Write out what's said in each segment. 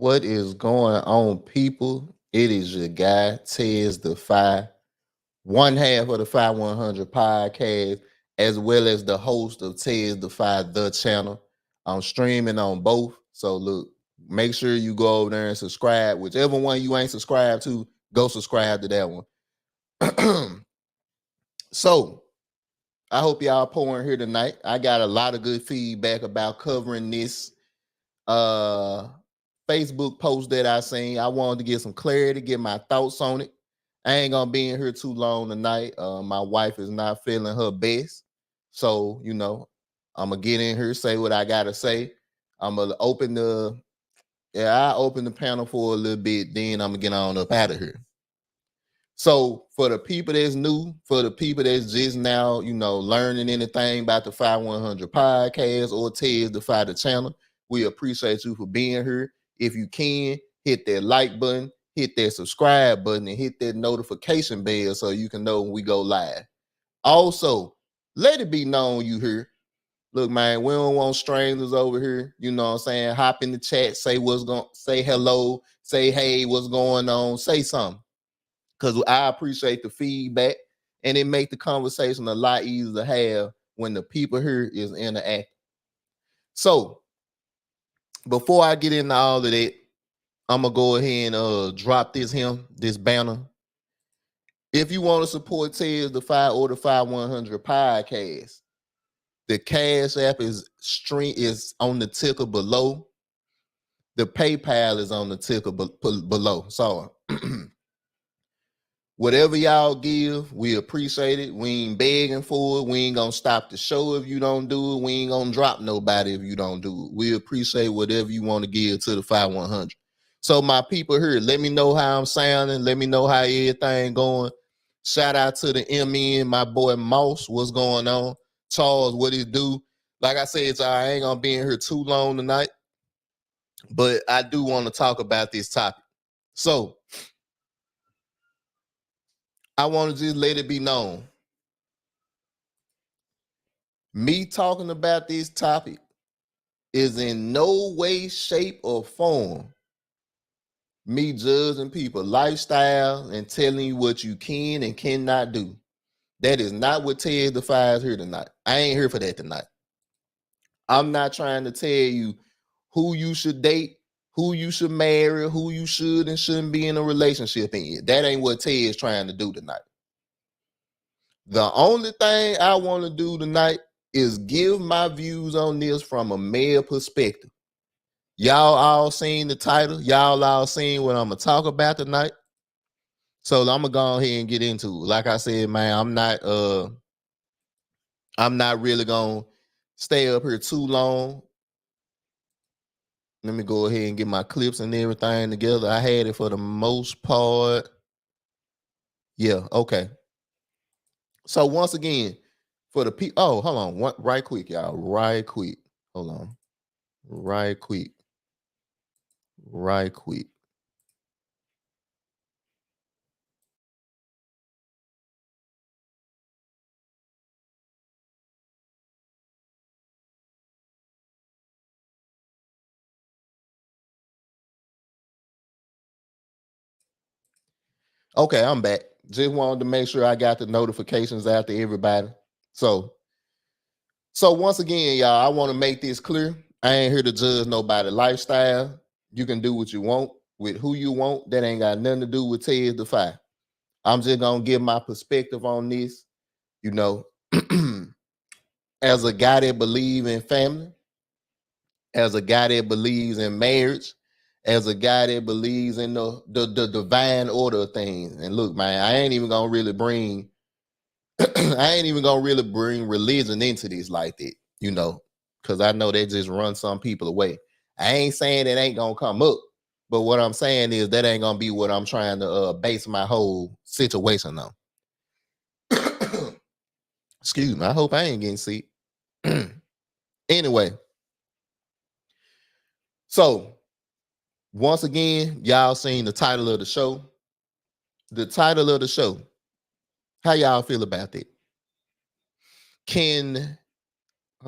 What is going on, people? It is your guy, Tez the Five, one half of the 5100 podcast, as well as the host of Tez the Five, the channel. I'm streaming on both. So, look, make sure you go over there and subscribe. Whichever one you ain't subscribed to, go subscribe to that one. So, I hope y'all pouring here tonight. I got a lot of good feedback about covering this uh Facebook post that I seen. I wanted to get some clarity, get my thoughts on it. I ain't gonna be in here too long tonight. My wife is not feeling her best. So, I'm gonna get in here, say what I gotta say. I'm gonna I open the panel for a little bit, then I'm gonna get on up out of here. So for the people that's new, for the people that's just now, learning anything about the 5100 podcast or Tez the Five the channel, we appreciate you for being here. If you can, hit that like button, hit that subscribe button, and hit that notification bell so you can know when we go live. Also, let it be known you here. Look, man, we don't want strangers over here. You know what I'm saying? Hop in the chat, say hello, say hey, what's going on, say something. Because I appreciate the feedback, and it make the conversation a lot easier to have when the people here is interacting. So before I get into all of that, I'm gonna go ahead and drop this banner. If you want to support Tez the Five or the 5100 podcast, the Cash App is on the ticker below. The PayPal is on the ticker below. So whatever y'all give, we appreciate it. We ain't begging for it. We ain't gonna stop the show if you don't do it. We ain't gonna drop nobody if you don't do it. We appreciate whatever you want to give to the 5100. So my people here, let me know how I'm sounding. Let me know how everything going. Shout out to the MN, my boy Moss. What's going on? Charles, what he do? Like I said, I ain't gonna be in here too long tonight, but I do want to talk about this topic. So I want to just let it be known. Me talking about this topic is in no way, shape, or form me judging people lifestyle and telling you what you can and cannot do. That is not what Tez the Five is here tonight. I ain't here for that tonight. I'm not trying to tell you who you should date, who you should marry, who you should and shouldn't be in a relationship in. That ain't what Tez is trying to do tonight. The only thing I want to do tonight is give my views on this from a male perspective. Y'all all seen the title. Y'all all seen what I'm going to talk about tonight. So I'm going to go ahead and get into it. Like I said, man, I'm not really going to stay up here too long. Let me go ahead and get my clips and everything together. I had it for the most part. Yeah, okay. So once again, for the people, hold on, right quick, y'all, right quick. Hold on, right quick. Okay, I'm back. Just wanted to make sure I got the notifications out to everybody. So once again, y'all, I want to make this clear. I ain't here to judge nobody lifestyle. You can do what you want with who you want. That ain't got nothing to do with Tez the Five. I'm just gonna give my perspective on this. You know, as a guy that believes in family, as a guy that believes in marriage, as a guy that believes in the divine order of things. And look, man, I ain't even gonna really bring religion into this like that, because I know that just runs some people away. I ain't saying it ain't gonna come up, but what I'm saying is that ain't gonna be what I'm trying to base my whole situation on. Excuse me. I hope I ain't getting sick. Anyway, so once again, y'all seen the title of the show. The title of the show. How y'all feel about that?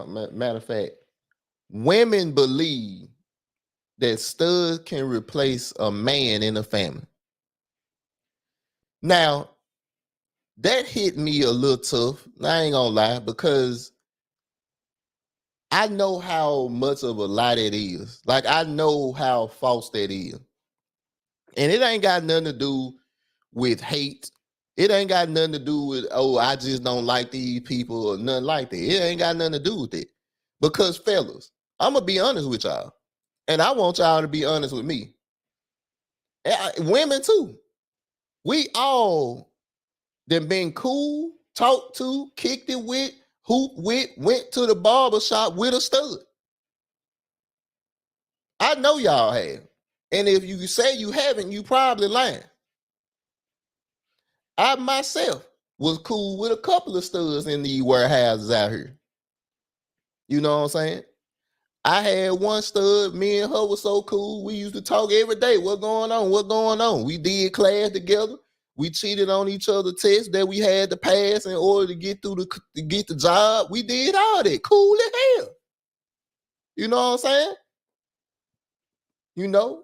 Matter of fact, women believe that stud can replace a man in a family. Now, that hit me a little tough. I ain't gonna lie, because I know how much of a lie that is. Like, I know how false that is. And it ain't got nothing to do with hate. It ain't got nothing to do with, oh, I just don't like these people or nothing like that. It ain't got nothing to do with it. Because, fellas, I'm going to be honest with y'all. And I want y'all to be honest with me. Women, too. We all that been cool, talked to, kicked it with, hooped with, went to the barber shop with a stud. I know y'all have. And if you say you haven't, you probably lying. I myself was cool with a couple of studs in the warehouses out here. You know what I'm saying? I had one stud, me and her was so cool. We used to talk every day. What going on? What going on? We did class together. We cheated on each other tests that we had to pass in order to get through to get the job. We did all that. Cool as hell. You know what I'm saying? You know,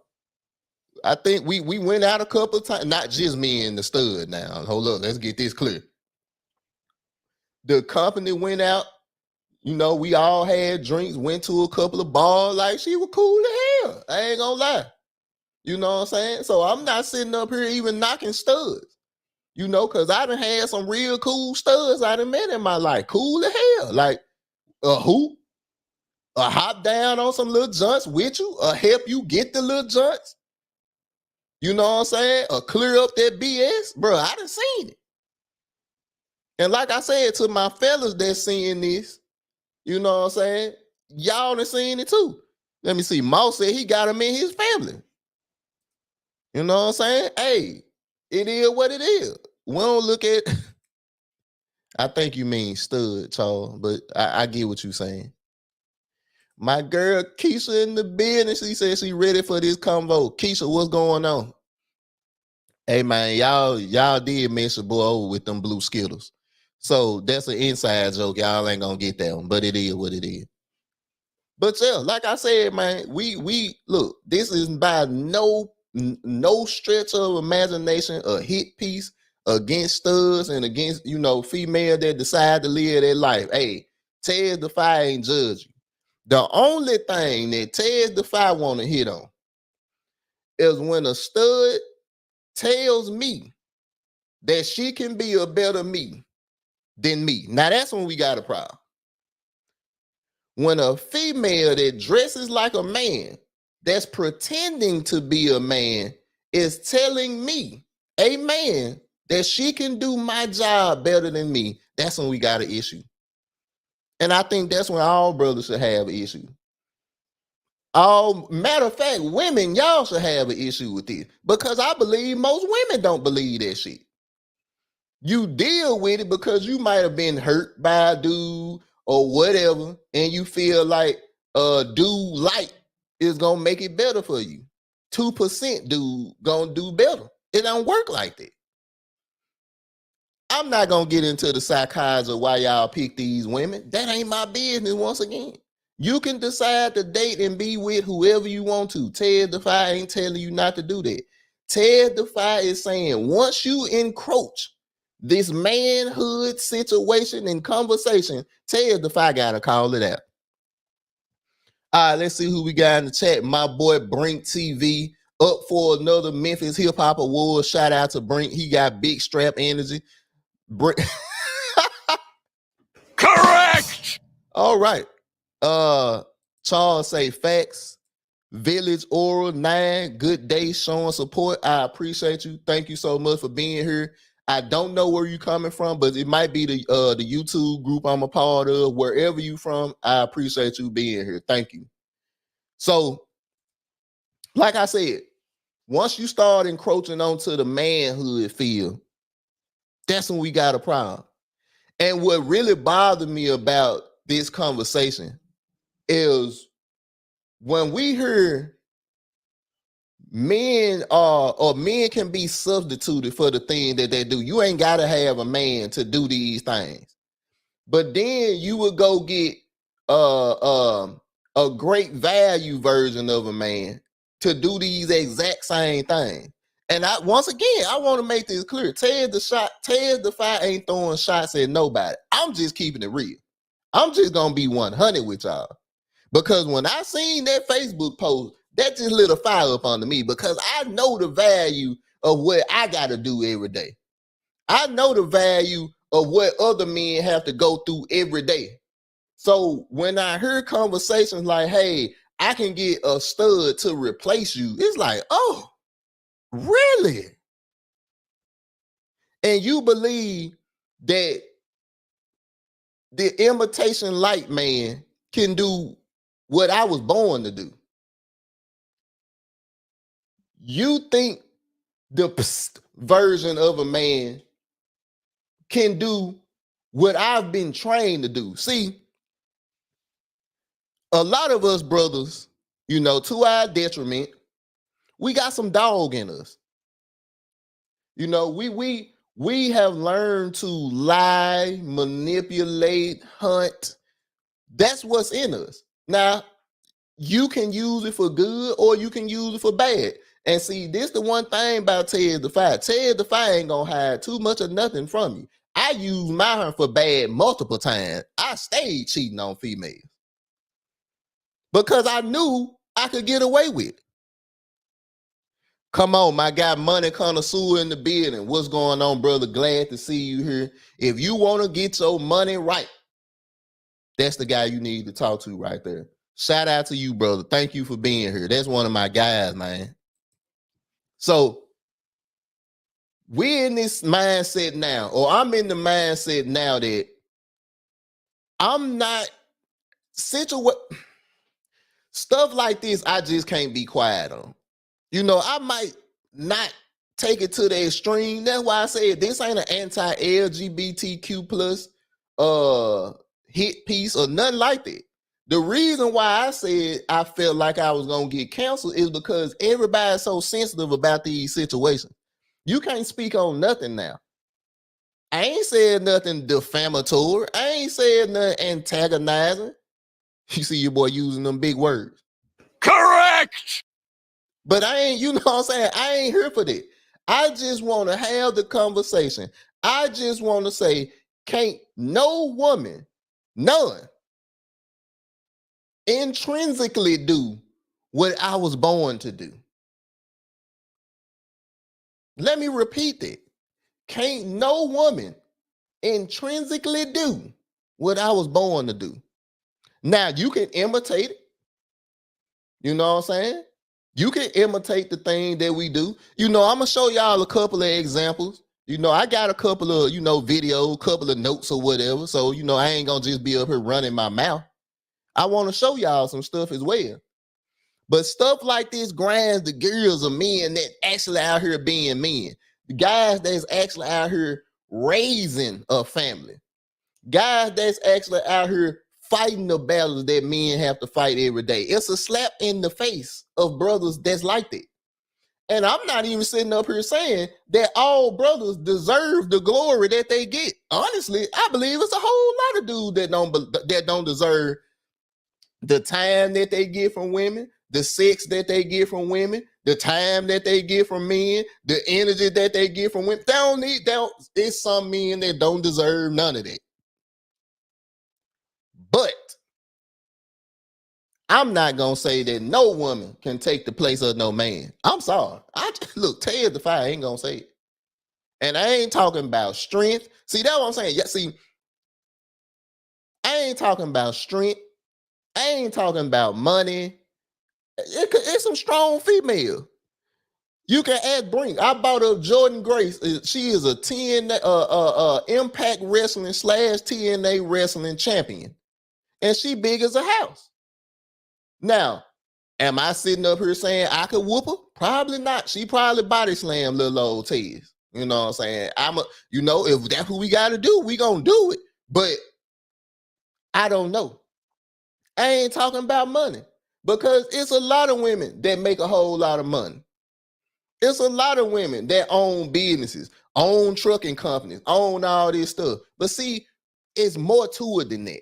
I think we went out a couple of times. Not just me and the stud now. Hold up, let's get this clear. The company went out. You know, we all had drinks, went to a couple of bars. Like, she was cool as hell. I ain't gonna lie. You know what I'm saying? So I'm not sitting up here even knocking studs. You know, because I done had some real cool studs I done met in my life. Cool as hell. Like a hoop, a hop down on some little joints with you, a help you get the little joints. You know what I'm saying? Or clear up that BS. Bro, I done seen it. And like I said to my fellas that's seeing this, you know what I'm saying? Y'all done seen it too. Let me see. Moss said he got him in his family. You know what I'm saying? Hey, it is what it is. We don't look at. I think you mean stud, Charles, but I get what you're saying. My girl Keisha in the business. She said she ready for this convo. Keisha, what's going on? Hey man, y'all did mention boy over with them blue Skittles. So that's an inside joke. Y'all ain't gonna get that one, but it is what it is. But yeah, like I said, man, we look, this is by no stretch of imagination a hit piece against studs and against, you know, female that decide to live their life. Hey, Tez Defy ain't judging. The only thing that Tez Defy want to hit on is when a stud tells me that she can be a better me than me. Now that's when we got a problem. When a female that dresses like a man, that's pretending to be a man, is telling me, a man, that she can do my job better than me, that's when we got an issue. And I think that's when all brothers should have an issue. Matter of fact, women, y'all should have an issue with this, because I believe most women don't believe that shit. You deal with it because you might have been hurt by a dude or whatever, and you feel like dude light is gonna make it better for you. 2% dude gonna do better. It don't work like that. I'm not gonna get into the psychology of why y'all pick these women. That ain't my business. Once again, you can decide to date and be with whoever you want to. Tez Defy ain't telling you not to do that. Tez Defy is saying once you encroach this manhood situation and conversation, Tez Defy gotta call it out. All right, let's see who we got in the chat. My boy Brink TV up for another Memphis Hip Hop Award. Shout out to Brink. He got big strap energy. Correct. All right. Charles say facts. Village Oral 9. Good day showing support. I appreciate you. Thank you so much for being here. I don't know where you're coming from, but it might be the YouTube group I'm a part of. Wherever you from, I appreciate you being here. Thank you. So, like I said, once you start encroaching onto the manhood field, that's when we got a problem. And what really bothered me about this conversation is when we hear men men can be substituted for the thing that they do. You ain't got to have a man to do these things. But then you would go get a great value version of a man to do these exact same things. And once again, I want to make this clear. Ted the Five ain't throwing shots at nobody. I'm just keeping it real. I'm just gonna be 100 with y'all. Because when I seen that Facebook post, that just lit a fire up under me because I know the value of what I gotta do every day. I know the value of what other men have to go through every day. So when I hear conversations like, hey, I can get a stud to replace you, it's like, oh, really? And you believe that the imitation light man can do what I was born to do? You think the version of a man can do what I've been trained to do? See, a lot of us brothers, to our detriment, we got some dog in us. We have learned to lie, manipulate, hunt. That's what's in us. Now, you can use it for good or you can use it for bad. And see, this the one thing about Ted the Five. Ted the Five ain't gonna hide too much of nothing from you. I used mine for bad multiple times. I stayed cheating on females because I knew I could get away with it. Come on, my guy, Money Connoisseur in the building. What's going on, brother? Glad to see you here. If you want to get your money right, that's the guy you need to talk to right there. Shout out to you, brother. Thank you for being here. That's one of my guys, man. So we're in this mindset now, or I'm in the mindset now that I'm not stuff like this. I just can't be quiet on. I might not take it to the extreme. That's why I said this ain't an anti-LGBTQ plus hit piece or nothing like that. The reason why I said I felt like I was gonna get canceled is because everybody's so sensitive about these situations. You can't speak on nothing now. I ain't said nothing defamatory. I ain't said nothing antagonizing. You see your boy using them big words. Correct. But I ain't, you know what I'm saying? I ain't here for that. I just want to have the conversation. I just want to say, can't no woman, none, intrinsically do what I was born to do. Let me repeat that. Can't no woman intrinsically do what I was born to do. Now, you can imitate it. You know what I'm saying? You can imitate the thing that we do. I'm going to show y'all a couple of examples. I got a couple of, video, couple of notes or whatever. So, I ain't going to just be up here running my mouth. I want to show y'all some stuff as well. But stuff like this grinds the gears of men that actually out here being men. The guys that's actually out here raising a family. Guys that's actually out here fighting the battles that men have to fight every day. It's a slap in the face of brothers that's like that. And I'm not even sitting up here saying that all brothers deserve the glory that they get. Honestly, I believe it's a whole lot of dudes that don't deserve the time that they get from women, the sex that they get from women, the time that they get from men, the energy that they get from women. There's some men that don't deserve none of that. But I'm not going to say that no woman can take the place of no man. I'm sorry. Look, Ted the Five ain't going to say it. And I ain't talking about strength. See, that's what I'm saying. Yeah, see, I ain't talking about strength. I ain't talking about money. It's some strong female. You can add Brink. I bought up Jordan Grace. She is a Impact Wrestling / TNA Wrestling champion. And she big as a house. Now, am I sitting up here saying I could whoop her? Probably not. She probably body slam little old Tez. You know what I'm saying? If that's what we got to do, we gonna do it. But I don't know. I ain't talking about money because it's a lot of women that make a whole lot of money. It's a lot of women that own businesses, own trucking companies, own all this stuff. But see, it's more to it than that.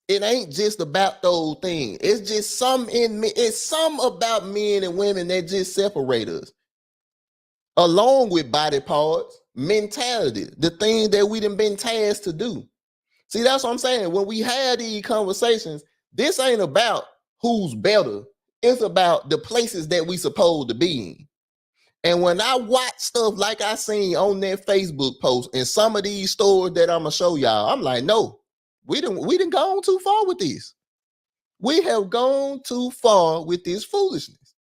it ain't just about those things. It's just some in me. It's some about men and women that just separate us. Along with body parts, mentality, the things that we done been tasked to do. See, that's what I'm saying. When we have these conversations, this ain't about who's better. It's about the places that we supposed to be in. And when I watch stuff like I seen on that Facebook post and some of these stories that I'm gonna show y'all, I'm like, no, we didn't gone too far with this. We have gone too far with this foolishness.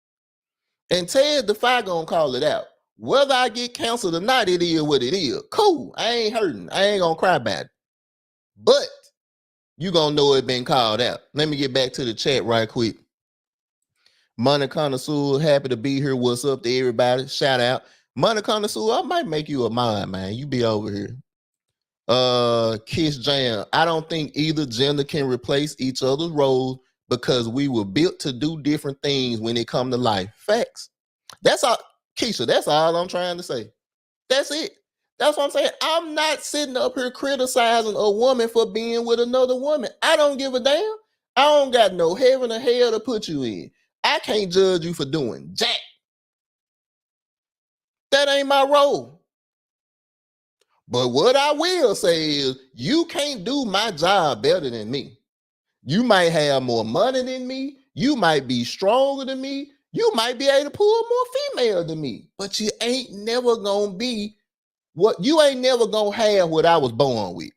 And Ted Defy gonna call it out. Whether I get canceled or not, it is what it is. Cool. I ain't hurting. I ain't gonna cry about it. But you gonna know it been called out. Let me get back to the chat right quick. Money Connoisseur, happy to be here. What's up to everybody? Shout out. Money Connoisseur, I might make you a mind, man. You be over here. Kiss Jam. I don't think either gender can replace each other's roles because we were built to do different things when it come to life. Facts. That's all, Keisha, that's all I'm trying to say. That's it. That's what I'm saying. I'm not sitting up here criticizing a woman for being with another woman. I don't give a damn. I don't got no heaven or hell to put you in. I can't judge you for doing jack. That ain't my role. But what I will say is you can't do my job better than me. You might have more money than me. You might be stronger than me. You might be able to pull more female than me. But you ain't never gonna be what you ain't never gonna have what I was born with.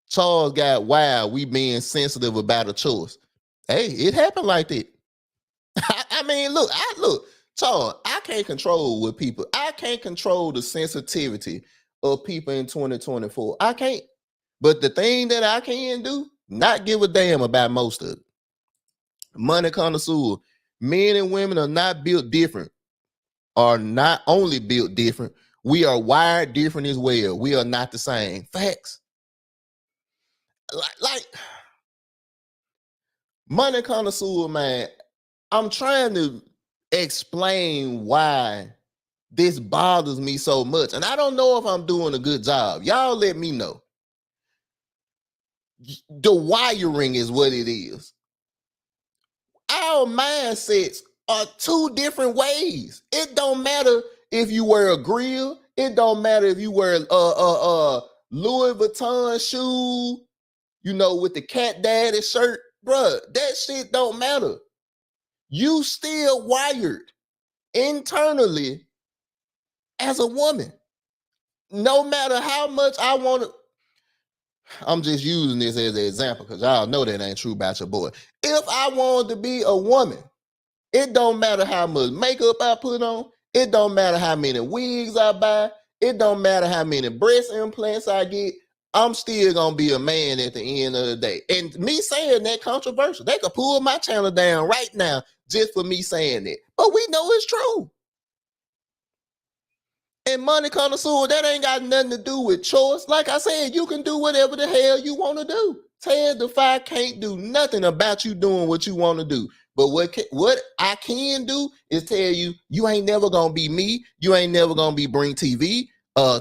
Charles got wild. We being sensitive about a choice. Hey, it happened like that. I mean, look, Charles, I can't control what people, I can't control the sensitivity of people in 2024. I can't. But the thing that I can do, not give a damn about most of it. Money Connoisseur, men and women are not built different, are not only built different, we are wired different as well. We are not the same. Facts. Like Money Connoisseur, man, I'm trying to explain why this bothers me so much. And I don't know if I'm doing a good job. Y'all let me know. The wiring is what it is. Our mindsets are two different ways. It don't matter if you wear a grill. It don't matter if you wear a Louis Vuitton shoe, you know, with the cat daddy shirt. Bruh, that shit don't matter. You still wired internally as a woman. No matter how much I want to, I'm just using this as an example because y'all know that ain't true about your boy. If I wanted to be a woman, it don't matter how much makeup I put on. It don't matter how many wigs I buy. It don't matter how many breast implants I get. I'm still gonna be a man at the end of the day. And me saying that controversial. They could pull my channel down right now just for me saying that. But we know it's true. And Money Connoisseur, that ain't got nothing to do with choice. Like I said, you can do whatever the hell you want to do. Ted Defy can't do nothing about you doing what you want to do. But what I can do is tell you, you ain't never gonna be me. You ain't never gonna be Bring TV,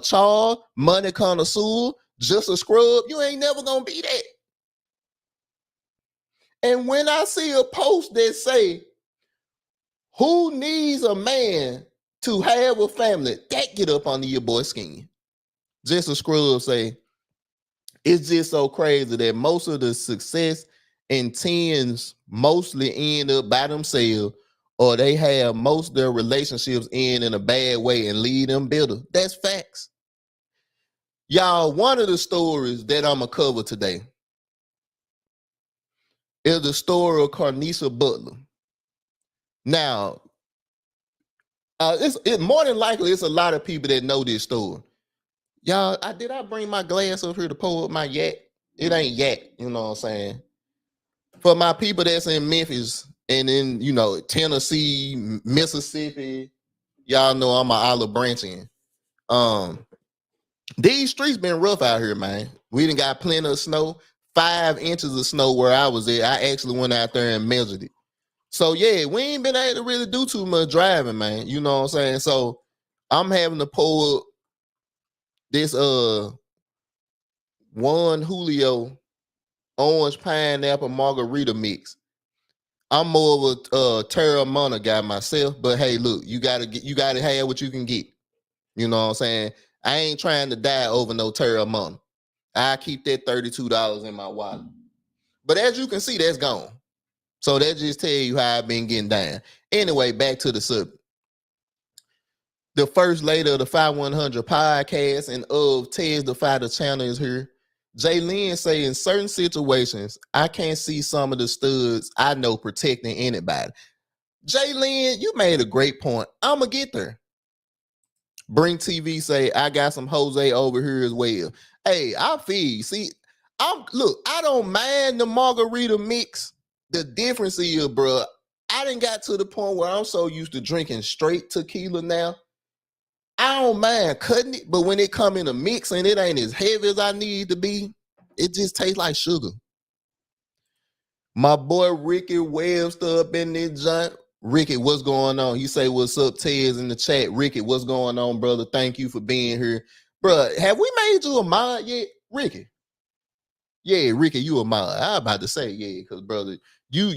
Charles, Money Connoisseur, Just a Scrub. You ain't never gonna be that. And when I see a post that say, who needs a man to have a family, that get up under your boy's skin. Just a Scrub say, it's just so crazy that most of the success and teens mostly end up by themselves, or they have most of their relationships end in a bad way and lead them bitter. That's facts. Y'all, one of the stories that I'm going to cover today is the story of Carnissa Butler. Now, it's more than likely it's a lot of people that know this story. Y'all, did I bring my glass up here to pour up my yak? It ain't yak, you know what I'm saying? For my people that's in Memphis and in, you know, Tennessee, Mississippi, y'all know I'm an olive branching. These streets been rough out here, man. We done got plenty of snow, 5 inches of snow where I was at. I actually went out there and measured it. So yeah, we ain't been able to really do too much driving, man. You know what I'm saying? So I'm having to pull this Juan Julio orange pineapple margarita mix. I'm more of a Terramana guy myself, but hey, look, you gotta have what you can get. You know what I'm saying? I ain't trying to die over no Terramana. I keep that $32 in my wallet. But as you can see, that's gone. So that just tell you how I've been getting down. Anyway, back to the subject. The first lady of the 5100 podcast and of Tez the Fighter channel is here. Jaylin say in certain situations, I can't see some of the studs I know protecting anybody. Jaylin, you made a great point. I'ma get there. Bring TV say I got some Jose over here as well. Hey, I feel. See, I don't mind the margarita mix. The difference is, bro, I didn't got to the point where I'm so used to drinking straight tequila now. I don't mind cutting it, but when it come in a mix and it ain't as heavy as I need to be, it just tastes like sugar. My boy Ricky Webster up in this joint. Ricky, what's going on? He say, what's up, Tez, in the chat. Ricky, what's going on, brother? Thank you for being here. Bro, have we made you a mod yet? Ricky. Yeah, Ricky, you a mod. I about to say, yeah, because brother, you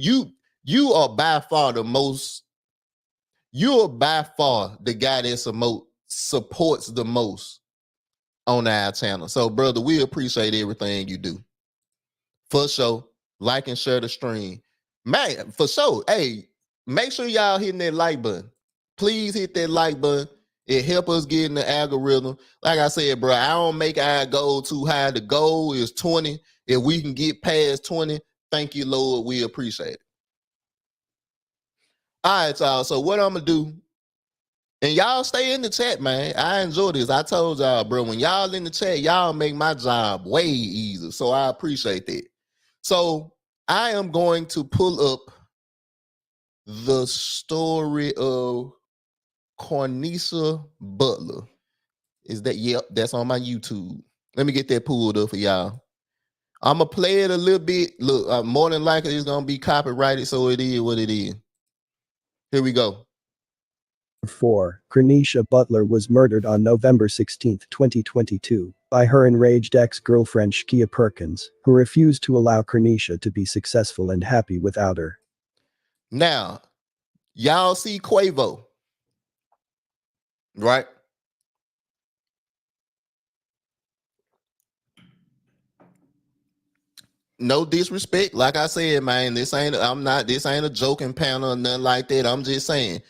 are by far the guy that supports the most on our channel. So, brother, we appreciate everything you do. For sure. Like and share the stream. Man, for sure. Hey, make sure y'all hitting that like button. Please hit that like button. It help us get in the algorithm. Like I said, bro, I don't make our goal too high. The goal is 20. If we can get past 20, thank you, Lord. We appreciate it. All right, y'all. So what I'm going to do, and y'all stay in the chat, man. I enjoy this. I told y'all, bro, when y'all in the chat, y'all make my job way easier. So I appreciate that. So I am going to pull up the story of Cornisha Butler. Is that, yep, that's on my YouTube. Let me get that pulled up for y'all. I'm going to play it a little bit. Look, more than likely it's going to be copyrighted, so it is what it is. Here we go. 4. Cornisha Butler was murdered on November 16, 2022, by her enraged ex-girlfriend Shkia Perkins, who refused to allow Cornisha to be successful and happy without her. Now, y'all see Quavo, right? No disrespect. Like I said, man, this ain't a joking panel or nothing like that. I'm just saying.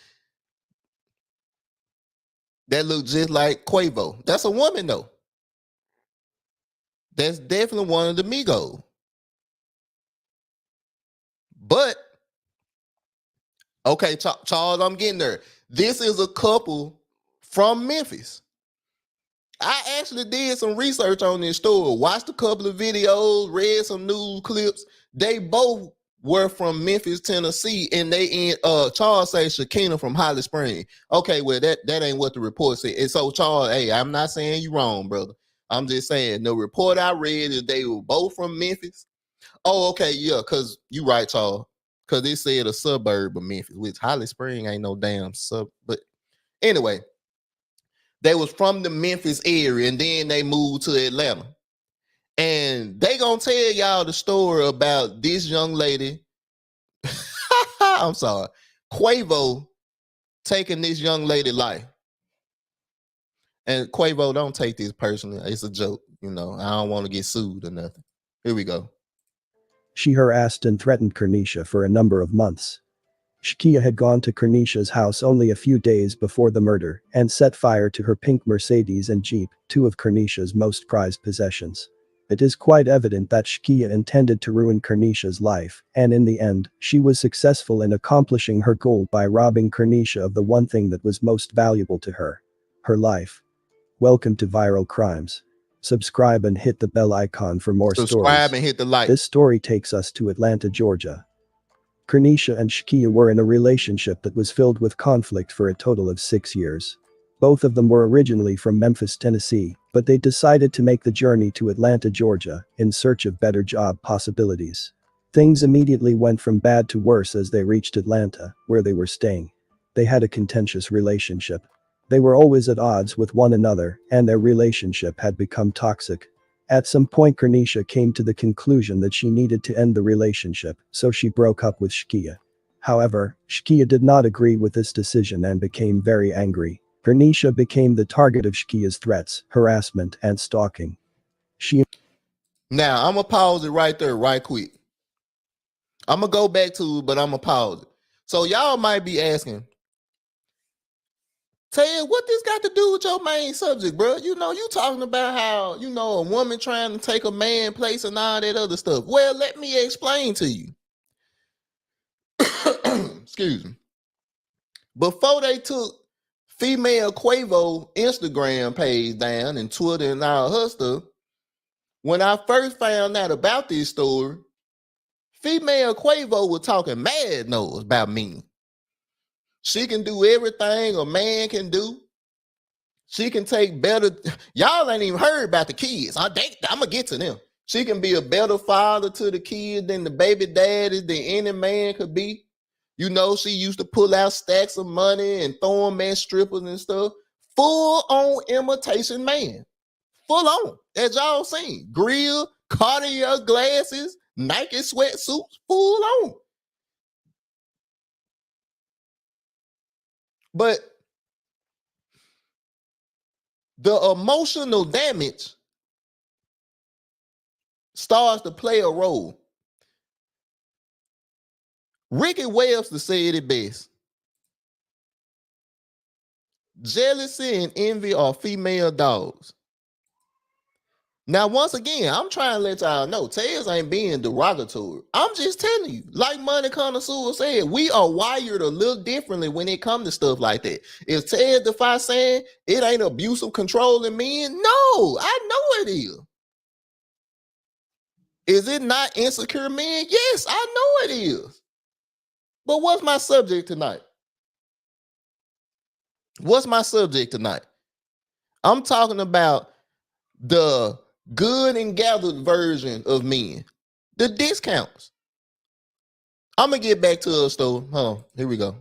That look just like Quavo. That's a woman, though. That's definitely one of the Migos. But, okay, Charles, I'm getting there. This is a couple from Memphis. I actually did some research on this story, watched a couple of videos, read some news clips. They both were from Memphis, Tennessee, and they in Charles say Shakina from Holly Springs. Okay, well that ain't what the report said. And so Charles, hey, I'm not saying you wrong, brother. I'm just saying the report I read is they were both from Memphis. Oh, okay, yeah, because you right, Charles. Because they said a suburb of Memphis, which Holly Springs ain't no damn sub. But anyway, they was from the Memphis area, and then they moved to Atlanta. And they gonna tell y'all the story about this young lady. I'm sorry, Quavo taking this young lady life. And Quavo, don't take this personally. It's a joke, you know. I don't want to get sued or nothing. Here we go. She harassed and threatened Cornisha for a number of months. Shkia had gone to Cornisha's house only a few days before the murder and set fire to her pink Mercedes and Jeep, two of Cornisha's most prized possessions. It is quite evident that Shkia intended to ruin Cornisha's life, and in the end, she was successful in accomplishing her goal by robbing Cornisha of the one thing that was most valuable to her: her life. Welcome to Viral Crimes. Subscribe and hit the bell icon for more stories. Subscribe and hit the like. This story takes us to Atlanta, Georgia. Cornisha and Shkia were in a relationship that was filled with conflict for a total of 6 years. Both of them were originally from Memphis, Tennessee, but they decided to make the journey to Atlanta, Georgia, in search of better job possibilities. Things immediately went from bad to worse as they reached Atlanta, where they were staying. They had a contentious relationship. They were always at odds with one another, and their relationship had become toxic. At some point Kernisha came to the conclusion that she needed to end the relationship, so she broke up with Shkia. However, Shkia did not agree with this decision and became very angry. Kernisha became the target of Shkia's threats, harassment, and stalking. Now I'm gonna pause it right there, right quick. I'm gonna go back to it, but I'm gonna pause it. So y'all might be asking, Ted, what this got to do with your main subject, bro? You know, you talking about how, you know, a woman trying to take a man place and all that other stuff. Well, let me explain to you. Excuse me. Before they took female Quavo Instagram page down and Twitter and all her stuff, when I first found out about this story, female Quavo was talking mad nose about me. She can do everything a man can do. She can take better. Y'all ain't even heard about the kids. I'm gonna get to them. She can be a better father to the kids than the baby daddy than any man could be. You know, she used to pull out stacks of money and throw them at strippers and stuff. Full on imitation man. Full on. As y'all seen. Grill, Cartier glasses, Nike sweatsuits, full on. But the emotional damage starts to play a role. Ricky Webster said it best. Jealousy and envy are female dogs. Now, once again, I'm trying to let y'all know, Tez ain't being derogatory. I'm just telling you, like Money Connoisseur said, we are wired a little differently when it comes to stuff like that. Is Tez Defy saying it ain't abusive controlling men? No, I know it is. Is it not insecure men? Yes, I know it is. But what's my subject tonight? What's my subject tonight? I'm talking about the good and gathered version of men, the discounts. I'm gonna get back to us though. Here we go.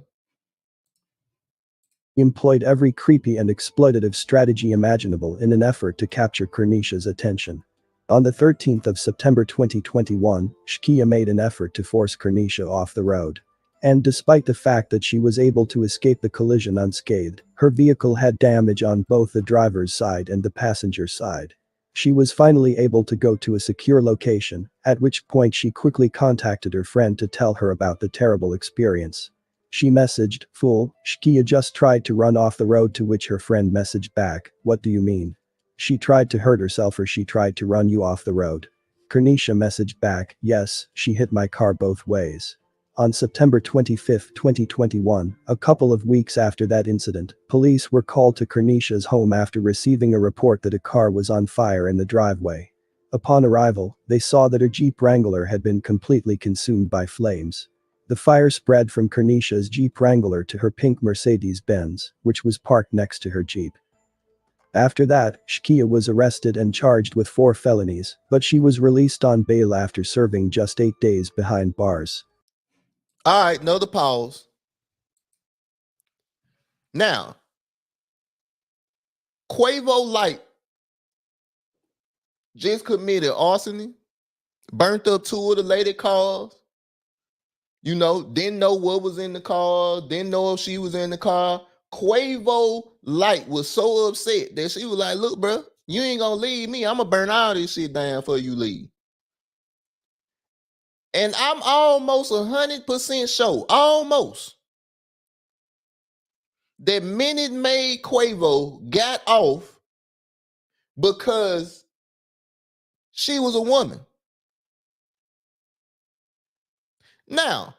Employed every creepy and exploitative strategy imaginable in an effort to capture Kernisha's attention. On the 13th of September 2021, Shkia made an effort to force Kernisha off the road. And despite the fact that she was able to escape the collision unscathed, her vehicle had damage on both the driver's side and the passenger side. She was finally able to go to a secure location, at which point she quickly contacted her friend to tell her about the terrible experience. She messaged, "Fool, Shkia just tried to run off the road," to which her friend messaged back, "What do you mean? She tried to hurt herself or she tried to run you off the road?" Kernisha messaged back, "Yes, she hit my car both ways." On September 25, 2021, a couple of weeks after that incident, police were called to Kernisha's home after receiving a report that a car was on fire in the driveway. Upon arrival, they saw that her Jeep Wrangler had been completely consumed by flames. The fire spread from Kernisha's Jeep Wrangler to her pink Mercedes-Benz, which was parked next to her Jeep. After that, Shkia was arrested and charged with 4 felonies, but she was released on bail after serving just 8 days behind bars. All right, another pause. Now, Quavo Light just committed arson, burnt up 2 of the lady cars. You know, didn't know what was in the car, didn't know if she was in the car. Quavo Light was so upset that she was like, "Look, bro, you ain't gonna leave me. I'm gonna burn all this shit down before you leave." And I'm almost 100% sure, almost, that Minute Maid Quavo got off because she was a woman. Now,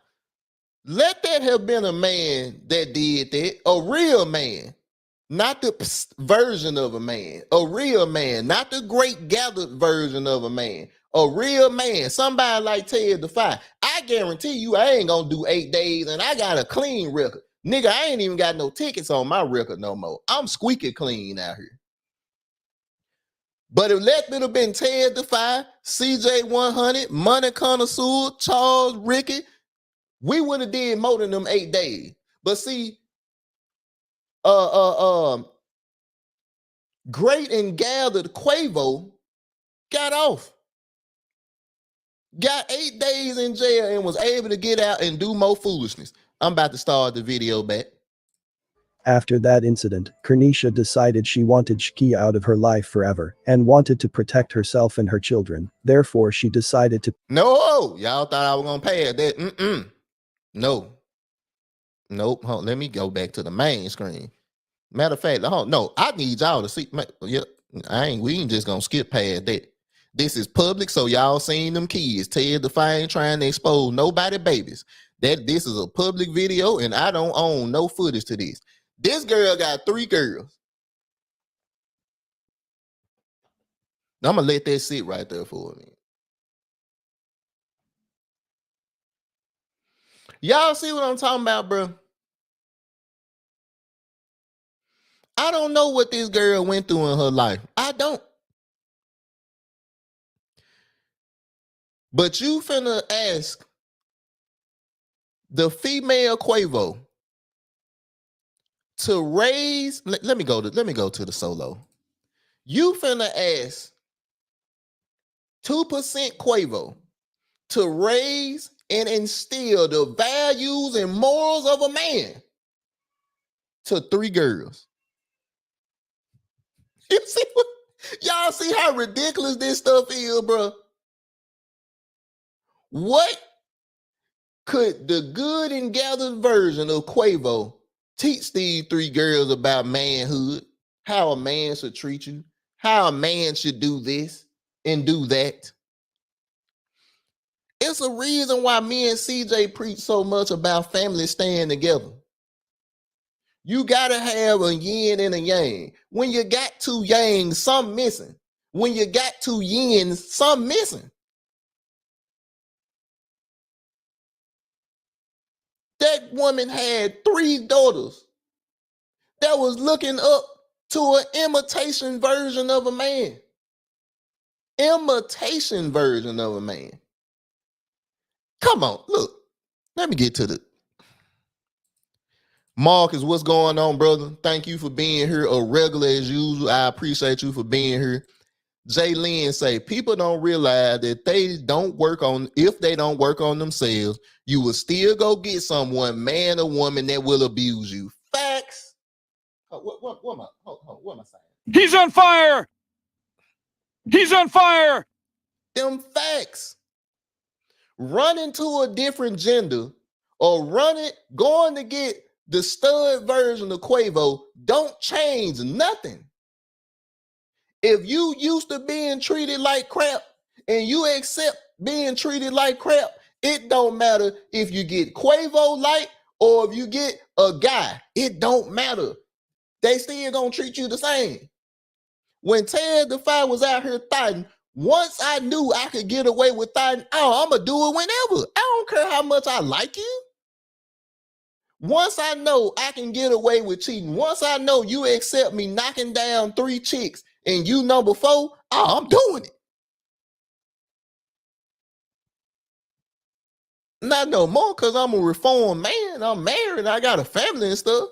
let that have been a man that did that, a real man, not the version of a man, a real man, not the great gathered version of a man, a real man, somebody like Ted Defy. I guarantee you I ain't gonna do 8 days and I got a clean record. Nigga, I ain't even got no tickets on my record no more. I'm squeaky clean out here. But if that would have been Ted Defy, CJ 100, Money Connoisseur, Charles, Ricky, we would have did more than them 8 days. But see, great and gathered Quavo got off. Got 8 days in jail and was able to get out and do more foolishness. I'm about to start the video back. After that incident, Kernesha decided she wanted Shakia out of her life forever and wanted to protect herself and her children. Therefore, she decided to. No, y'all thought I was gonna pay that. No. Nope. Hold, let me go back to the main screen. Matter of fact, no, I need y'all to see. Yeah, we ain't just gonna skip past that. This is public, so y'all seen them kids. Ted Defy ain't trying to expose nobody babies. This is a public video, and I don't own no footage to this. This girl got 3 girls. I'm gonna let that sit right there for a minute. Y'all see what I'm talking about, bro? I don't know what this girl went through in her life. I don't. But you finna ask the female Quavo to raise. Let me go to the solo. You finna ask 2% Quavo to raise and instill the values and morals of a man to 3 girls. You see y'all see how ridiculous this stuff is, bro? What could the good and gathered version of Quavo teach these 3 girls about manhood, how a man should treat you, how a man should do this and do that? It's a reason why me and CJ preach so much about family staying together. You gotta have a yin and a yang. When you got 2 yangs, some missing. When you got 2 yins, some missing. That woman had 3 daughters that was looking up to an imitation version of a man. Imitation version of a man. Come on, look. Let me get to the Marcus, what's going on, brother? Thank you for being here, a regular as usual. I appreciate you for being here. Jay Lynn say, people don't realize that if they don't work on themselves, you will still go get someone, man or woman, that will abuse you. Facts. What am I saying? He's on fire! He's on fire! Them facts. Running to a different gender or going to get the stud version of Quavo don't change nothing. If you used to being treated like crap and you accept being treated like crap, it don't matter if you get Quavo like or if you get a guy. It don't matter. They still gonna treat you the same. When Ted Defy was out here thotting, once I knew I could get away with thotting, I'm gonna do it whenever. I don't care how much I like you. Once I know I can get away with cheating, once I know you accept me knocking down 3 chicks and you number 4, I'm doing it. Not no more because I'm a reformed man. I'm married. I got a family and stuff.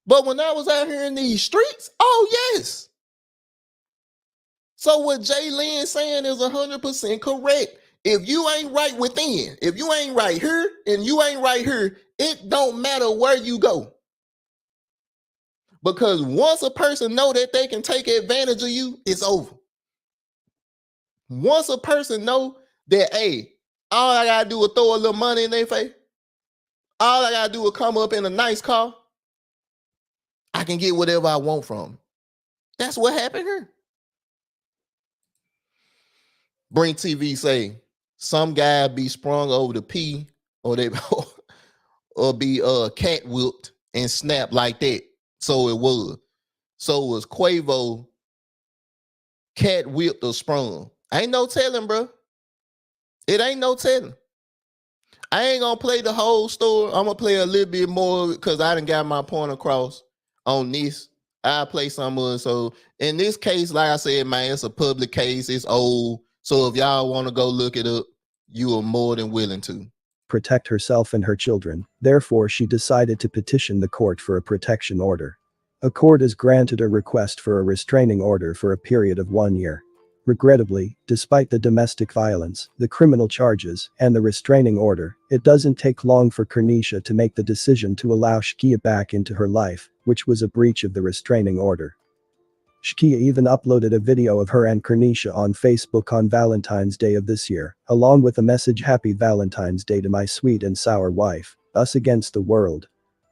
But when I was out here in these streets, oh yes. So what Jay Lynn saying is 100% correct. If you ain't right within, if you ain't right here and you ain't right here, it don't matter where you go. Because once a person know that they can take advantage of you, it's over. Once a person know that, hey, all I gotta do is throw a little money in their face. All I gotta do is come up in a nice car. I can get whatever I want from them. That's what happened here. Bring TV say some guy be sprung over the P or they or be cat whipped and snapped like that. So it was. So it was Quavo cat whipped or sprung. Ain't no telling, bro. It ain't no telling. I ain't gonna play the whole story. I'm gonna play a little bit more because I done got my point across on this. I'll play some of it. So in this case, like I said, man, it's a public case. It's old. So if y'all want to go look it up, you are more than willing to. Protect herself and her children. Therefore, she decided to petition the court for a protection order. A court has granted a request for a restraining order for a period of 1 year. Regrettably, despite the domestic violence, the criminal charges, and the restraining order, it doesn't take long for Kernisha to make the decision to allow Shkia back into her life, which was a breach of the restraining order. Shkia even uploaded a video of her and Kernisha on Facebook on Valentine's Day of this year, along with a message, "Happy Valentine's Day to my sweet and sour wife, us against the world.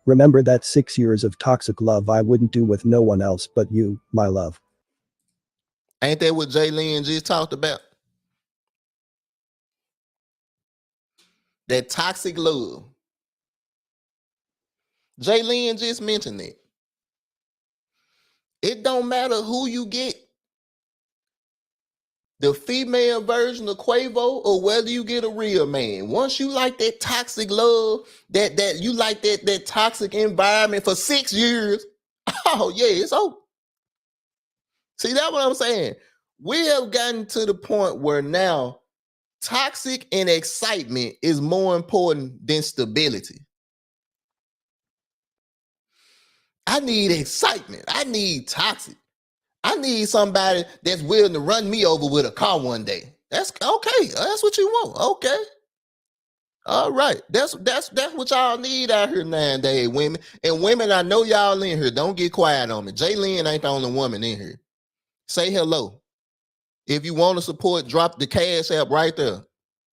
Remember that 6 years of toxic love I wouldn't do with no one else but you, my love." Ain't that what Jalen just talked about? That toxic love. Jalen just mentioned it. It don't matter who you get, the female version of Quavo or whether you get a real man. Once you like that toxic love, that you like that toxic environment for 6 years, oh yeah, it's over. See, that's what I'm saying. We have gotten to the point where now toxic and excitement is more important than stability. I need excitement. I need toxic. I need somebody that's willing to run me over with a car one day. That's okay. That's what you want. Okay. All right. That's what y'all need out here nowadays, women. And women, I know y'all in here. Don't get quiet on me. Jalen ain't the only woman in here. Say hello. If you want to support, drop the Cash App right there.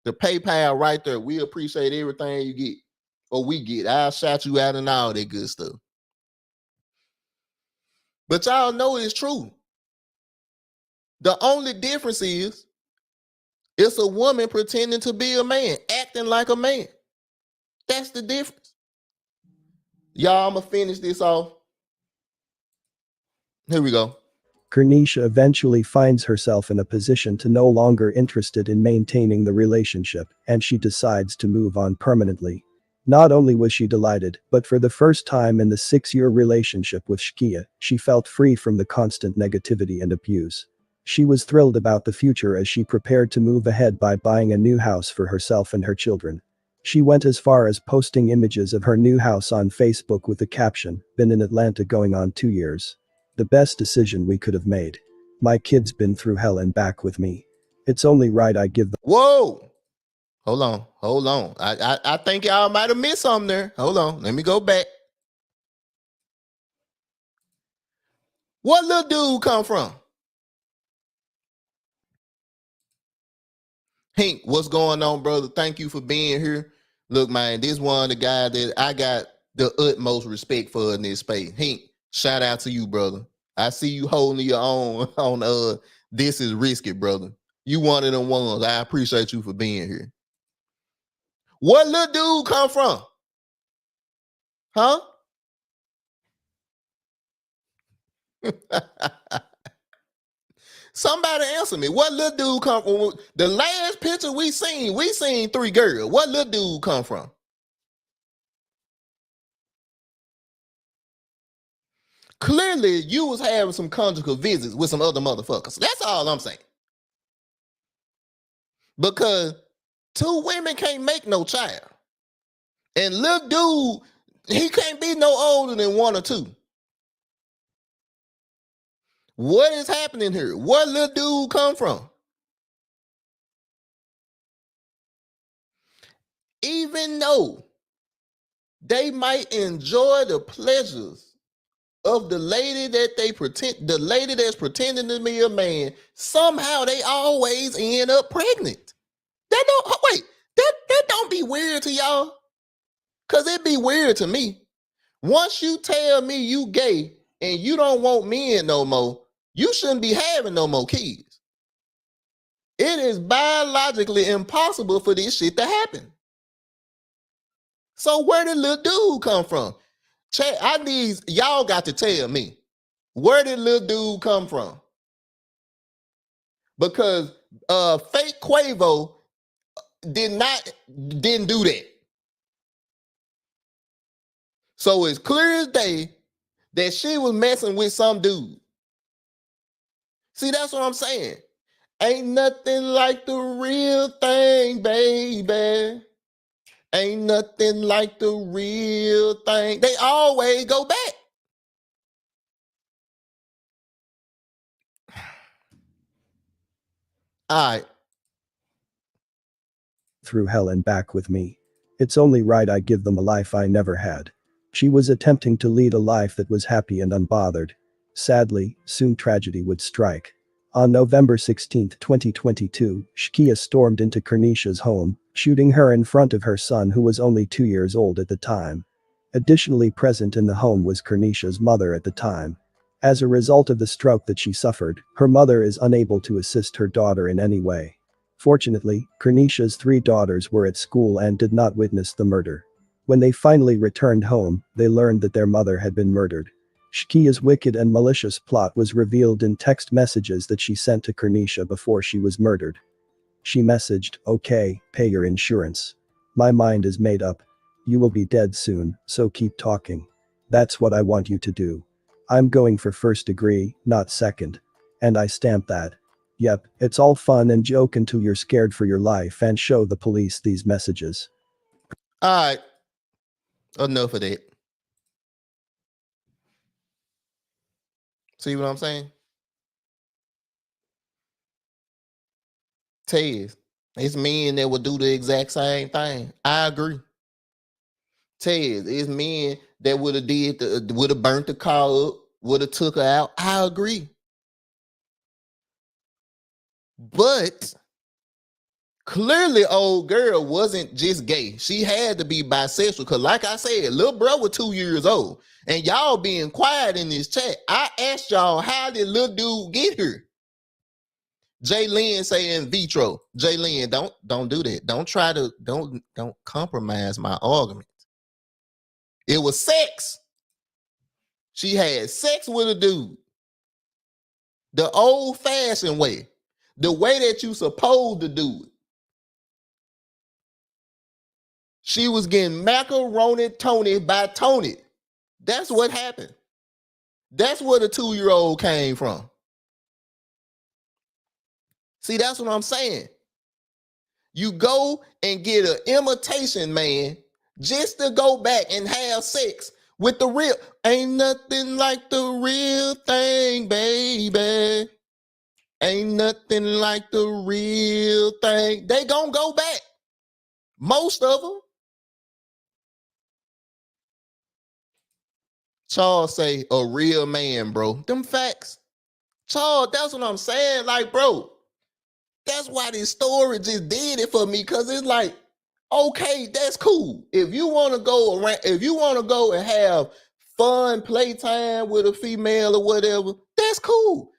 The PayPal right there. We appreciate everything you get. Or we get. I'll shout you out and all that good stuff. But y'all know it's true. The only difference is it's a woman pretending to be a man, acting like a man. That's the difference. Y'all, I'm going to finish this off. Here we go. Kernisha eventually finds herself in a position to no longer interested in maintaining the relationship, and she decides to move on permanently. Not only was she delighted, but for the first time in the 6-year relationship with Shkia, she felt free from the constant negativity and abuse. She was thrilled about the future as she prepared to move ahead by buying a new house for herself and her children. She went as far as posting images of her new house on Facebook with the caption, "Been in Atlanta going on 2 years. The best decision we could have made. My kid's been through hell and back with me. It's only right I give them." Whoa. Hold on. I think y'all might have missed something there. Hold on. Let me go back. What little dude come from? Hank, what's going on, brother? Thank you for being here. Look, man, this one of the guys that I got the utmost respect for in this space. Hank, shout out to you, brother. I see you holding your own on This Is Risky, brother. You one of them ones. I appreciate you for being here. What little dude come from? Huh? Somebody answer me. What little dude come from? The last picture we seen 3 girls. What little dude come from? Clearly, you was having some conjugal visits with some other motherfuckers. That's all I'm saying. Because 2 women can't make no child. And little dude, he can't be no older than 1 or 2. What is happening here? Where little dude come from? Even though they might enjoy the pleasures of the lady that's pretending to be a man, somehow they always end up pregnant. That don't be weird to y'all. Cause it be weird to me. Once you tell me you gay and you don't want men no more, you shouldn't be having no more kids. It is biologically impossible for this shit to happen. So where did little dude come from? Y'all got to tell me, where did little dude come from? Because fake Quavo didn't do that. So it's clear as day that she was messing with some dude. See, that's what I'm saying. Ain't nothing like the real thing, baby. Ain't nothing like the real thing. They always go back. All right. Through hell and back with me. It's only right I give them a life I never had. She was attempting to lead a life that was happy and unbothered. Sadly, soon tragedy would strike. On November 16, 2022, Shkia stormed into Kernisha's home, shooting her in front of her son who was only 2 years old at the time. Additionally present in the home was Kernisha's mother at the time. As a result of the stroke that she suffered, her mother is unable to assist her daughter in any way. Fortunately, Kernisha's 3 daughters were at school and did not witness the murder. When they finally returned home, they learned that their mother had been murdered. Shkia's wicked and malicious plot was revealed in text messages that she sent to Kernisha before she was murdered. She messaged, "Okay, pay your insurance. My mind is made up. You will be dead soon, so keep talking. That's what I want you to do. I'm going for first degree, not second." And I stamped that. Yep, it's all fun and joke until you're scared for your life and show the police these messages. All right. Enough of that. See what I'm saying? Tez, it's men that would do the exact same thing. I agree. Tez, it's men that would have burnt the car up, would have took her out. I agree. But clearly, old girl wasn't just gay. She had to be bisexual. Because like I said, little bro was 2 years old. And y'all being quiet in this chat. I asked y'all, how did little dude get here? Jay Lynn say in vitro. Jay Lynn, don't do that. Don't compromise my argument. It was sex. She had sex with a dude. The old-fashioned way. The way that you supposed to do it. She was getting macaroni Tony by Tony. That's what happened. That's where the 2-year-old came from. See, that's what I'm saying. You go and get an imitation man just to go back and have sex with the real. Ain't nothing like the real thing, baby. Ain't nothing like the real thing. They gonna go back. Most of them. Charles say a real man, bro. Them facts. Charles, that's what I'm saying. Like, bro, that's why this story just did it for me. Cause it's like, okay, that's cool. If you want to go around, if you want to go and have fun playtime with a female or whatever, that's cool.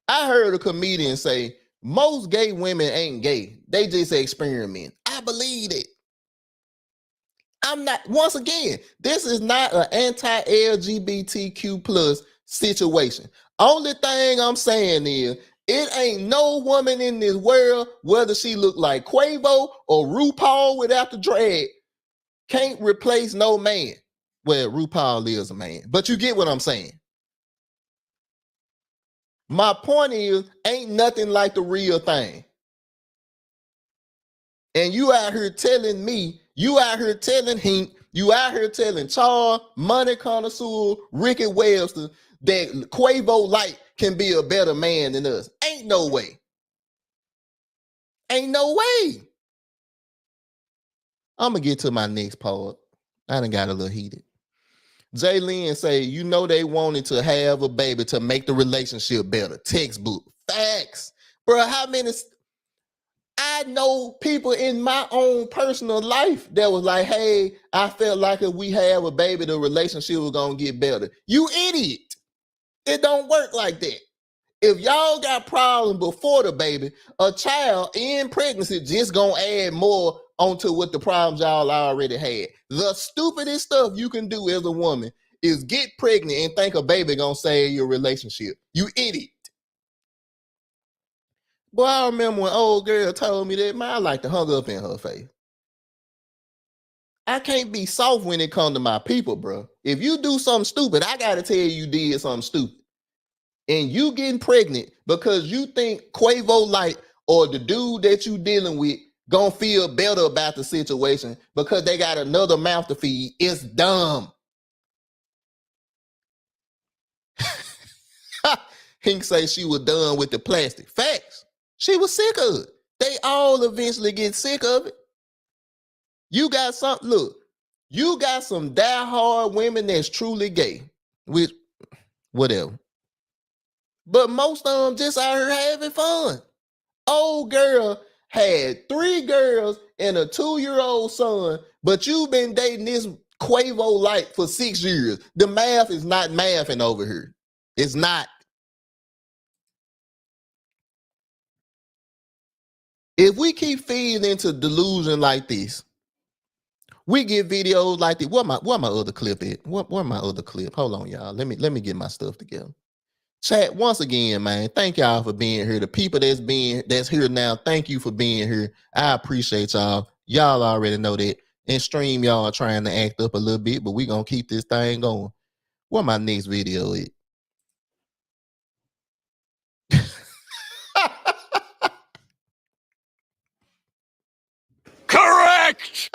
I heard a comedian say most gay women ain't gay. They just experiment. I believe it. I'm not, once again, this is not an anti-LGBTQ plus situation. Only thing I'm saying is it ain't no woman in this world, whether she look like Quavo or RuPaul without the drag, can't replace no man. Well, RuPaul is a man, but you get what I'm saying. My point is, ain't nothing like the real thing. And you out here telling me, you out here telling Hink, you out here telling Charles, Money Connoisseur, Ricky Webster, that Quavo Light can be a better man than us. Ain't no way. Ain't no way. I'm going to get to my next part. I done got a little heated. Jay Lynn say, you know they wanted to have a baby to make the relationship better. Textbook. Facts. Bro, how many... I know people in my own personal life that was like, hey, I felt like if we have a baby, the relationship was going to get better. You idiot. It don't work like that. If y'all got problems before the baby, a child in pregnancy just going to add more onto what the problems y'all already had. The stupidest stuff you can do as a woman is get pregnant and think a baby going to save your relationship. You idiot. Boy, I remember when old girl told me that, man, I like to hung up in her face. I can't be soft when it comes to my people, bro. If you do something stupid, I got to tell you did something stupid. And you getting pregnant because you think Quavo Light or the dude that you dealing with gonna feel better about the situation because they got another mouth to feed, it's dumb. Pink say she was done with the plastic. Facts. She was sick of it. They all eventually get sick of it. You got some, look, you got some diehard women that's truly gay, which, whatever. But most of them just out here having fun. Old girl had 3 girls and a 2-year-old son, but you've been dating this Quavo light for 6 years. The math is not mathing over here. It's not. If we keep feeding into delusion like this, we get videos like this. Where my other clip at? Where my other clip? Hold on, y'all. Let me get my stuff together. Chat, once again, man, thank y'all for being here. The people that's here now, thank you for being here. I appreciate y'all. Y'all already know that. And stream, y'all trying to act up a little bit, but we gonna keep this thing going. Where my next video is? Correct!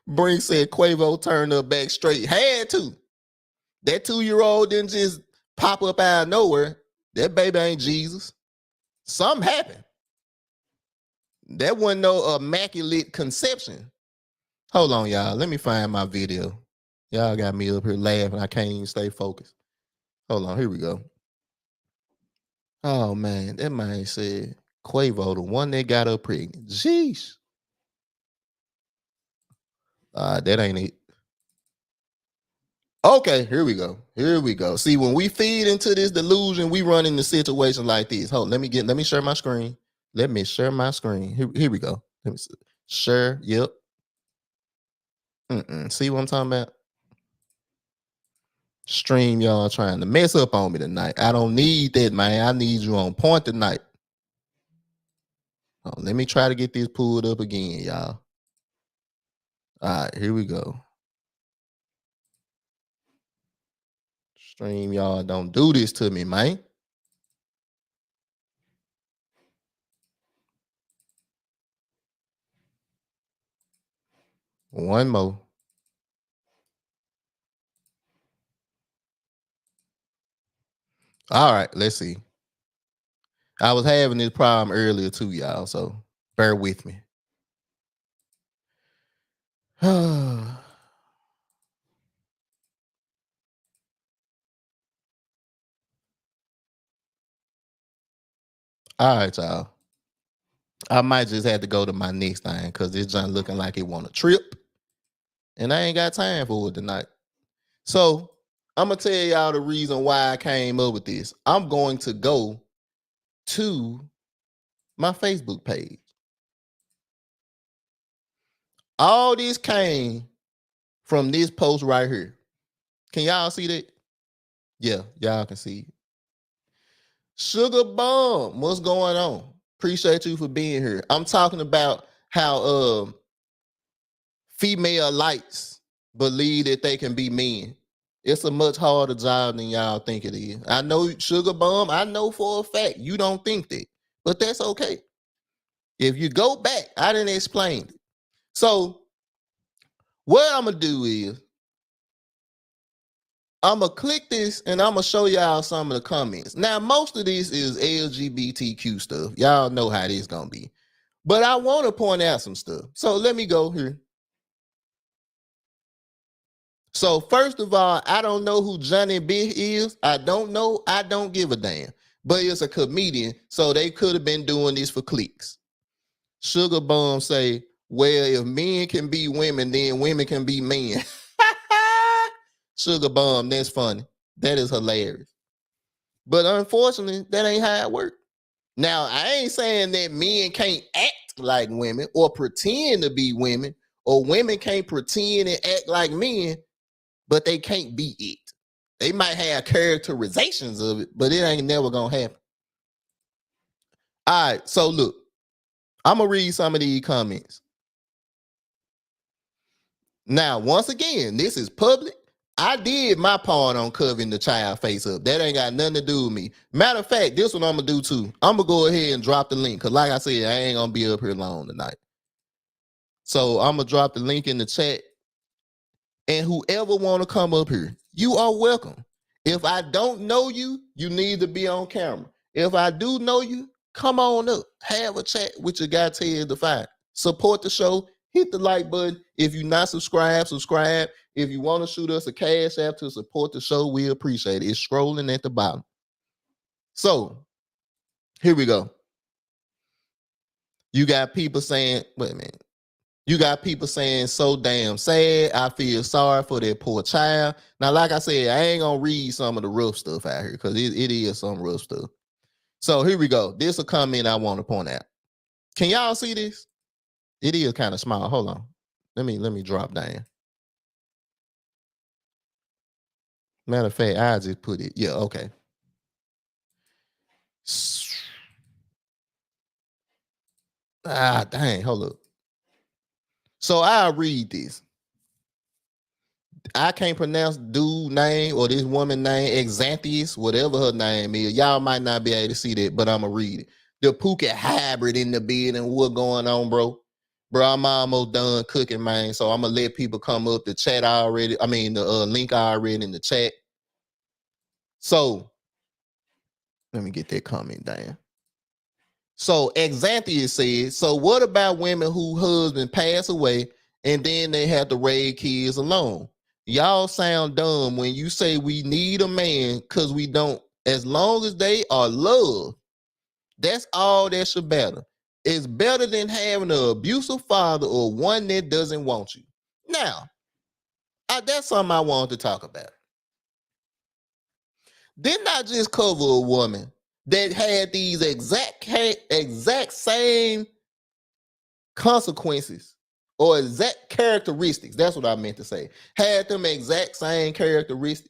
Bring said Quavo turned her back straight. Had to. That 2-year-old didn't just pop up out of nowhere. That baby ain't Jesus. Something happened. That wasn't no immaculate conception. Hold on, y'all. Let me find my video. Y'all got me up here laughing. I can't even stay focused. Hold on. Here we go. Oh, man. That man said Quavo, the one that got her pregnant. Jeez. That ain't it. Okay, here we go. Here we go. See, when we feed into this delusion, we run into situations like this. Hold, let me share my screen. Let me share my screen. Here we go. Let me see. Share. Yep. See what I'm talking about? Stream, y'all trying to mess up on me tonight. I don't need that, man. I need you on point tonight. Oh, let me try to get this pulled up again, y'all. All right, here we go. Stream, y'all, don't do this to me, man. One more. All right, let's see. I was having this problem earlier too, y'all, so bear with me. All right, y'all. I might just have to go to my next thing because this junk looking like it want a trip. And I ain't got time for it tonight. So I'm going to tell y'all the reason why I came up with this. I'm going to go to my Facebook page. All this came from this post right here. Can y'all see that? Yeah, y'all can see it. Sugar Bomb, what's going on? Appreciate you for being here. I'm talking about how female lights believe that they can be men. It's a much harder job than y'all think it is. I know, Sugar Bomb, I know for a fact you don't think that, but that's okay. If you go back, I didn't explain it. So what I'm going to do is I'm going to click this and I'm going to show y'all some of the comments. Now, most of this is LGBTQ stuff. Y'all know how this is going to be. But I want to point out some stuff. So let me go here. So first of all, I don't know who Johnny B is. I don't know. I don't give a damn. But it's a comedian, so they could have been doing this for clicks. Sugar Bomb say, well, if men can be women, then women can be men. Sugar Bomb, that's funny. That is hilarious. But unfortunately, that ain't how it works. Now, I ain't saying that men can't act like women or pretend to be women, or women can't pretend and act like men, but they can't be it. They might have characterizations of it, but it ain't never gonna happen. All right, so look, I'm gonna read some of these comments. Now, once again, this is public. I did my part on covering the child face up. That ain't got nothing to do with me. Matter of fact, this one I'm gonna do too. I'm gonna go ahead and drop the link because, like I said, I ain't gonna be up here long tonight. So I'm gonna drop the link in the chat. And whoever want to come up here, you are welcome. If I don't know you, you need to be on camera. If I do know you, come on up. Have a chat with your guy Ted the Five. Support the show. Hit the like button. If you're not subscribed, subscribe. If you want to shoot us a cash app to support the show, we appreciate it. It's scrolling at the bottom. So here we go. You got people saying, wait a minute. You got people saying, so damn sad. I feel sorry for that poor child. Now, like I said, I ain't going to read some of the rough stuff out here because it is some rough stuff. So here we go. This is a comment I want to point out. Can y'all see this? It is kind of small. Hold on. Let me drop down. Matter of fact, I just put it. Yeah, okay. Ah, dang, hold up. So I'll read this. I can't pronounce dude name or this woman name, Exanthius, whatever her name is. Y'all might not be able to see that, but I'm going to read it. The Phuket hybrid in the building. What going on, bro? Bro, I'm almost done cooking, man. So I'm going to let people come up. The chat already, I mean, the link already in the chat. So let me get that comment down. So Exanthius says, so what about women whose husband pass away and then they have to raise kids alone? Y'all sound dumb when you say we need a man because we don't. As long as they are loved, that's all that should matter. It's better than having an abusive father or one that doesn't want you. Now, that's something I wanted to talk about. Didn't I just cover a woman that had these exact same consequences or exact characteristics? That's what I meant to say. Had them exact same characteristics.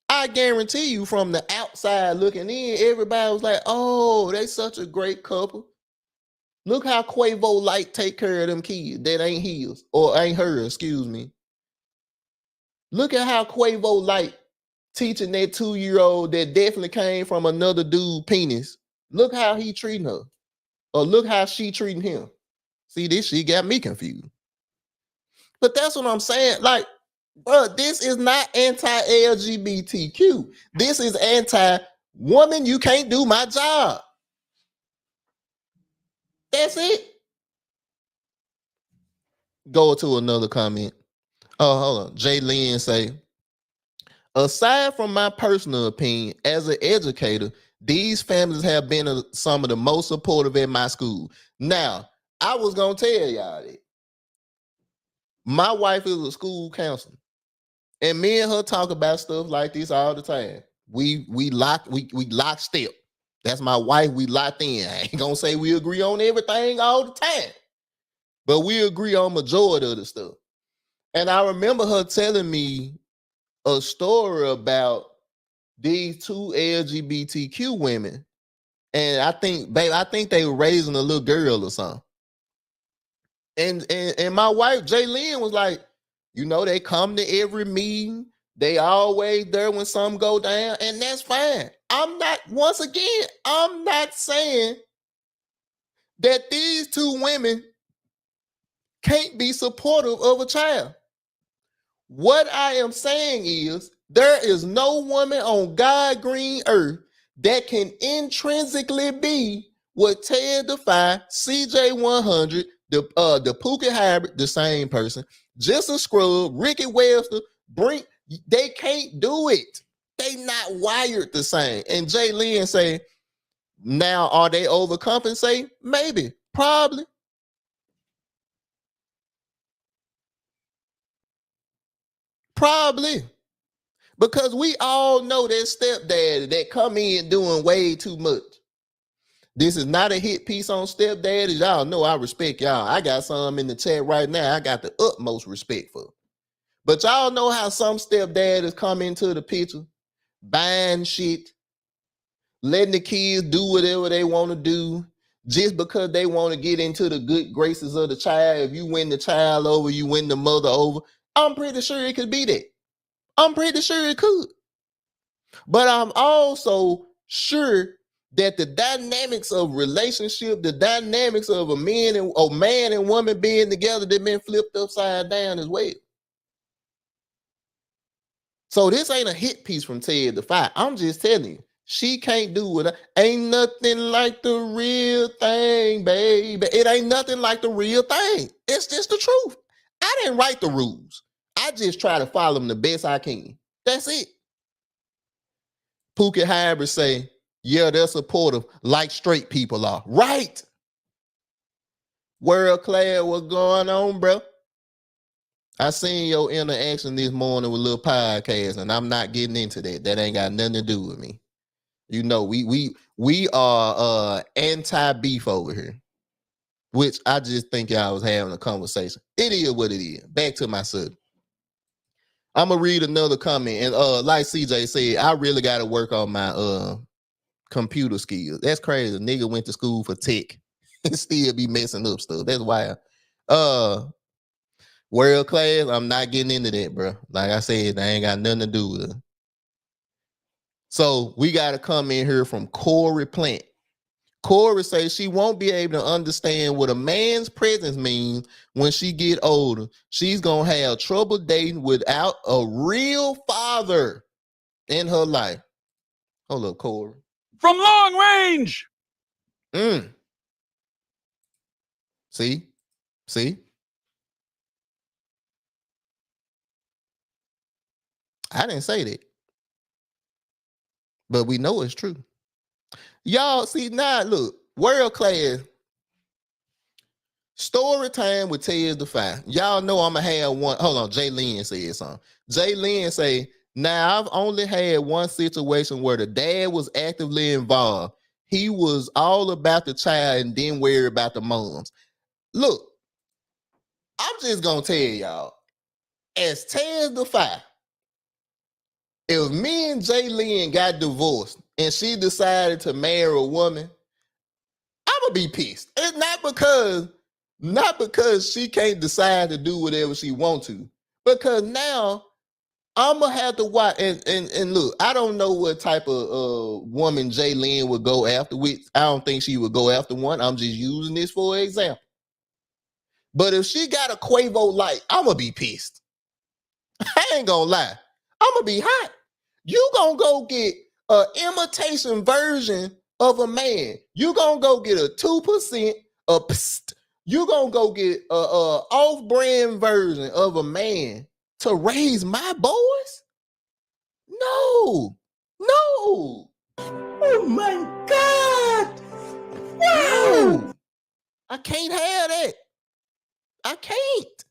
I guarantee you from the outside looking in, everybody was like, oh, they such a great couple. Look how Quavo Light take care of them kids that ain't his or ain't hers, excuse me. Look at how Quavo Light teaching that 2-year-old that definitely came from another dude penis. Look how he treating her. Or look how she treating him. See, this shit got me confused. But that's what I'm saying. Like, bro, this is not anti-LGBTQ. This is anti-woman, you can't do my job. That's it. Go to another comment. Oh, hold on. Jay Lynn say, aside from my personal opinion, as an educator, these families have been some of the most supportive at my school. Now, I was going to tell y'all that. My wife is a school counselor. And me and her talk about stuff like this all the time. We lock step. That's my wife. We locked in. I ain't going to say we agree on everything all the time. But we agree on majority of the stuff. And I remember her telling me a story about these two LGBTQ women. And I think they were raising a little girl or something. And my wife, Jaylyn, was like, you know, they come to every meeting. They always there when something go down, and that's fine. I'm not saying that these two women can't be supportive of a child. What I am saying is there is no woman on God green earth that can intrinsically be what Ted Defy, CJ100, the Phuket hybrid, the same person, just a scrub, Ricky Webster, Brink, they can't do it. They not wired the same. And Jay Lynn say, now are they overcompensate? Maybe, probably. Probably. Because we all know that stepdaddy that come in doing way too much. This is not a hit piece on stepdaddies. Y'all know I respect y'all. I got some in the chat right now. I got the utmost respect for. But y'all know how some stepdaddies come into the picture, buying shit, letting the kids do whatever they want to do, just because they want to get into the good graces of the child. If you win the child over, you win the mother over. I'm pretty sure it could be that. I'm pretty sure it could. But I'm also sure that the dynamics of relationship, the dynamics of a man and woman being together, they've been flipped upside down as well. So this ain't a hit piece from Ted the Five. I'm just telling you, she can't do it. Ain't nothing like the real thing, baby. It ain't nothing like the real thing. It's just the truth. I didn't write the rules. I just try to follow them the best I can. That's it. Pookie Hybrid say, yeah, they're supportive like straight people are. Right. World Class, what's going on, bro? I seen your interaction this morning with Little Podcast, and I'm not getting into that. That ain't got nothing to do with me. You know, we are anti-beef over here, which I just think y'all was having a conversation. It is what it is. Back to my subject. I'm gonna read another comment, and like CJ said, I really got to work on my computer skills. That's crazy. A nigga went to school for tech and still be messing up stuff. That's why. World Class, I'm not getting into that, bro. Like I said, that ain't got nothing to do with it. So we got to come in here from Corey Plant. Corey says she won't be able to understand what a man's presence means when she get older. She's going to have trouble dating without a real father in her life. Hold up, Corey. From long range. See? I didn't say that. But we know it's true. Y'all see now, look, World Class story time with Ted the Five. Y'all know I'm gonna have one. Hold on, Jay Lynn said something. Jay Lynn say, now I've only had one situation where the dad was actively involved. He was all about the child and didn't worry about the moms. Look, I'm just gonna tell y'all, as Ted the Five, if me and Jay Lynn got divorced and she decided to marry a woman, I'ma be pissed. It's not because she can't decide to do whatever she wants to, because now I'm gonna have to watch and look. I don't know what type of woman Jay Lynn would go after. I don't think she would go after one. I'm just using this for an example. But if she got a Quavo light, I'm gonna be pissed. I ain't gonna lie. I'm gonna be hot. You gonna go get an imitation version of a man. You gonna go get a 2%, you gonna go get a off-brand version of a man to raise my boys? No. Oh my God. No. I can't have that. I can't.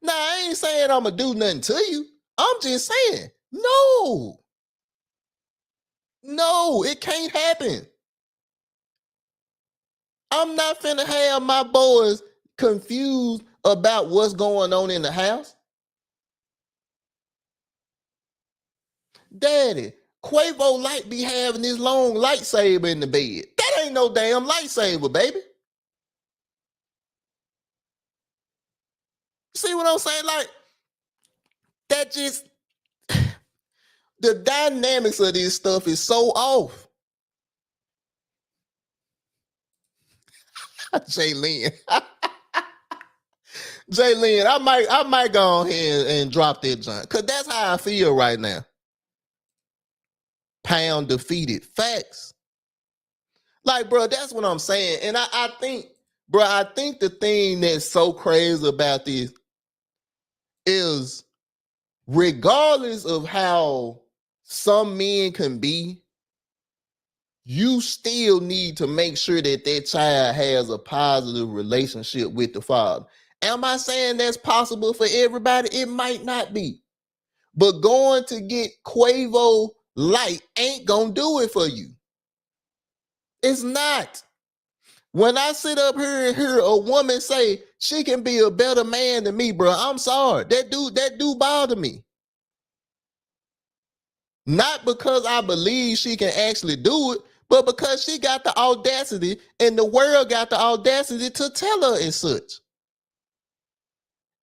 Now, I ain't saying I'm gonna do nothing to you. I'm just saying, no, it can't happen. I'm not finna have my boys confused about what's going on in the house. Daddy, Quavo Light be having this long lightsaber in the bed. That ain't no damn lightsaber, baby. See what I'm saying? Like, that just, the dynamics of this stuff is so off. Jay Lynn. Jay Lynn, I might go ahead and drop that junk, because that's how I feel right now. Pound defeated. Facts. Like, bro, that's what I'm saying. And I think the thing that's so crazy about this is, regardless of how some men can be, you still need to make sure that child has a positive relationship with the father. Am I saying that's possible for everybody? It might not be. But going to get Quavo Light ain't gonna do it for you. It's not. When I sit up here and hear a woman say she can be a better man than me, bro, I'm sorry. That dude bother me. Not because I believe she can actually do it, but because she got the audacity and the world got the audacity to tell her as such.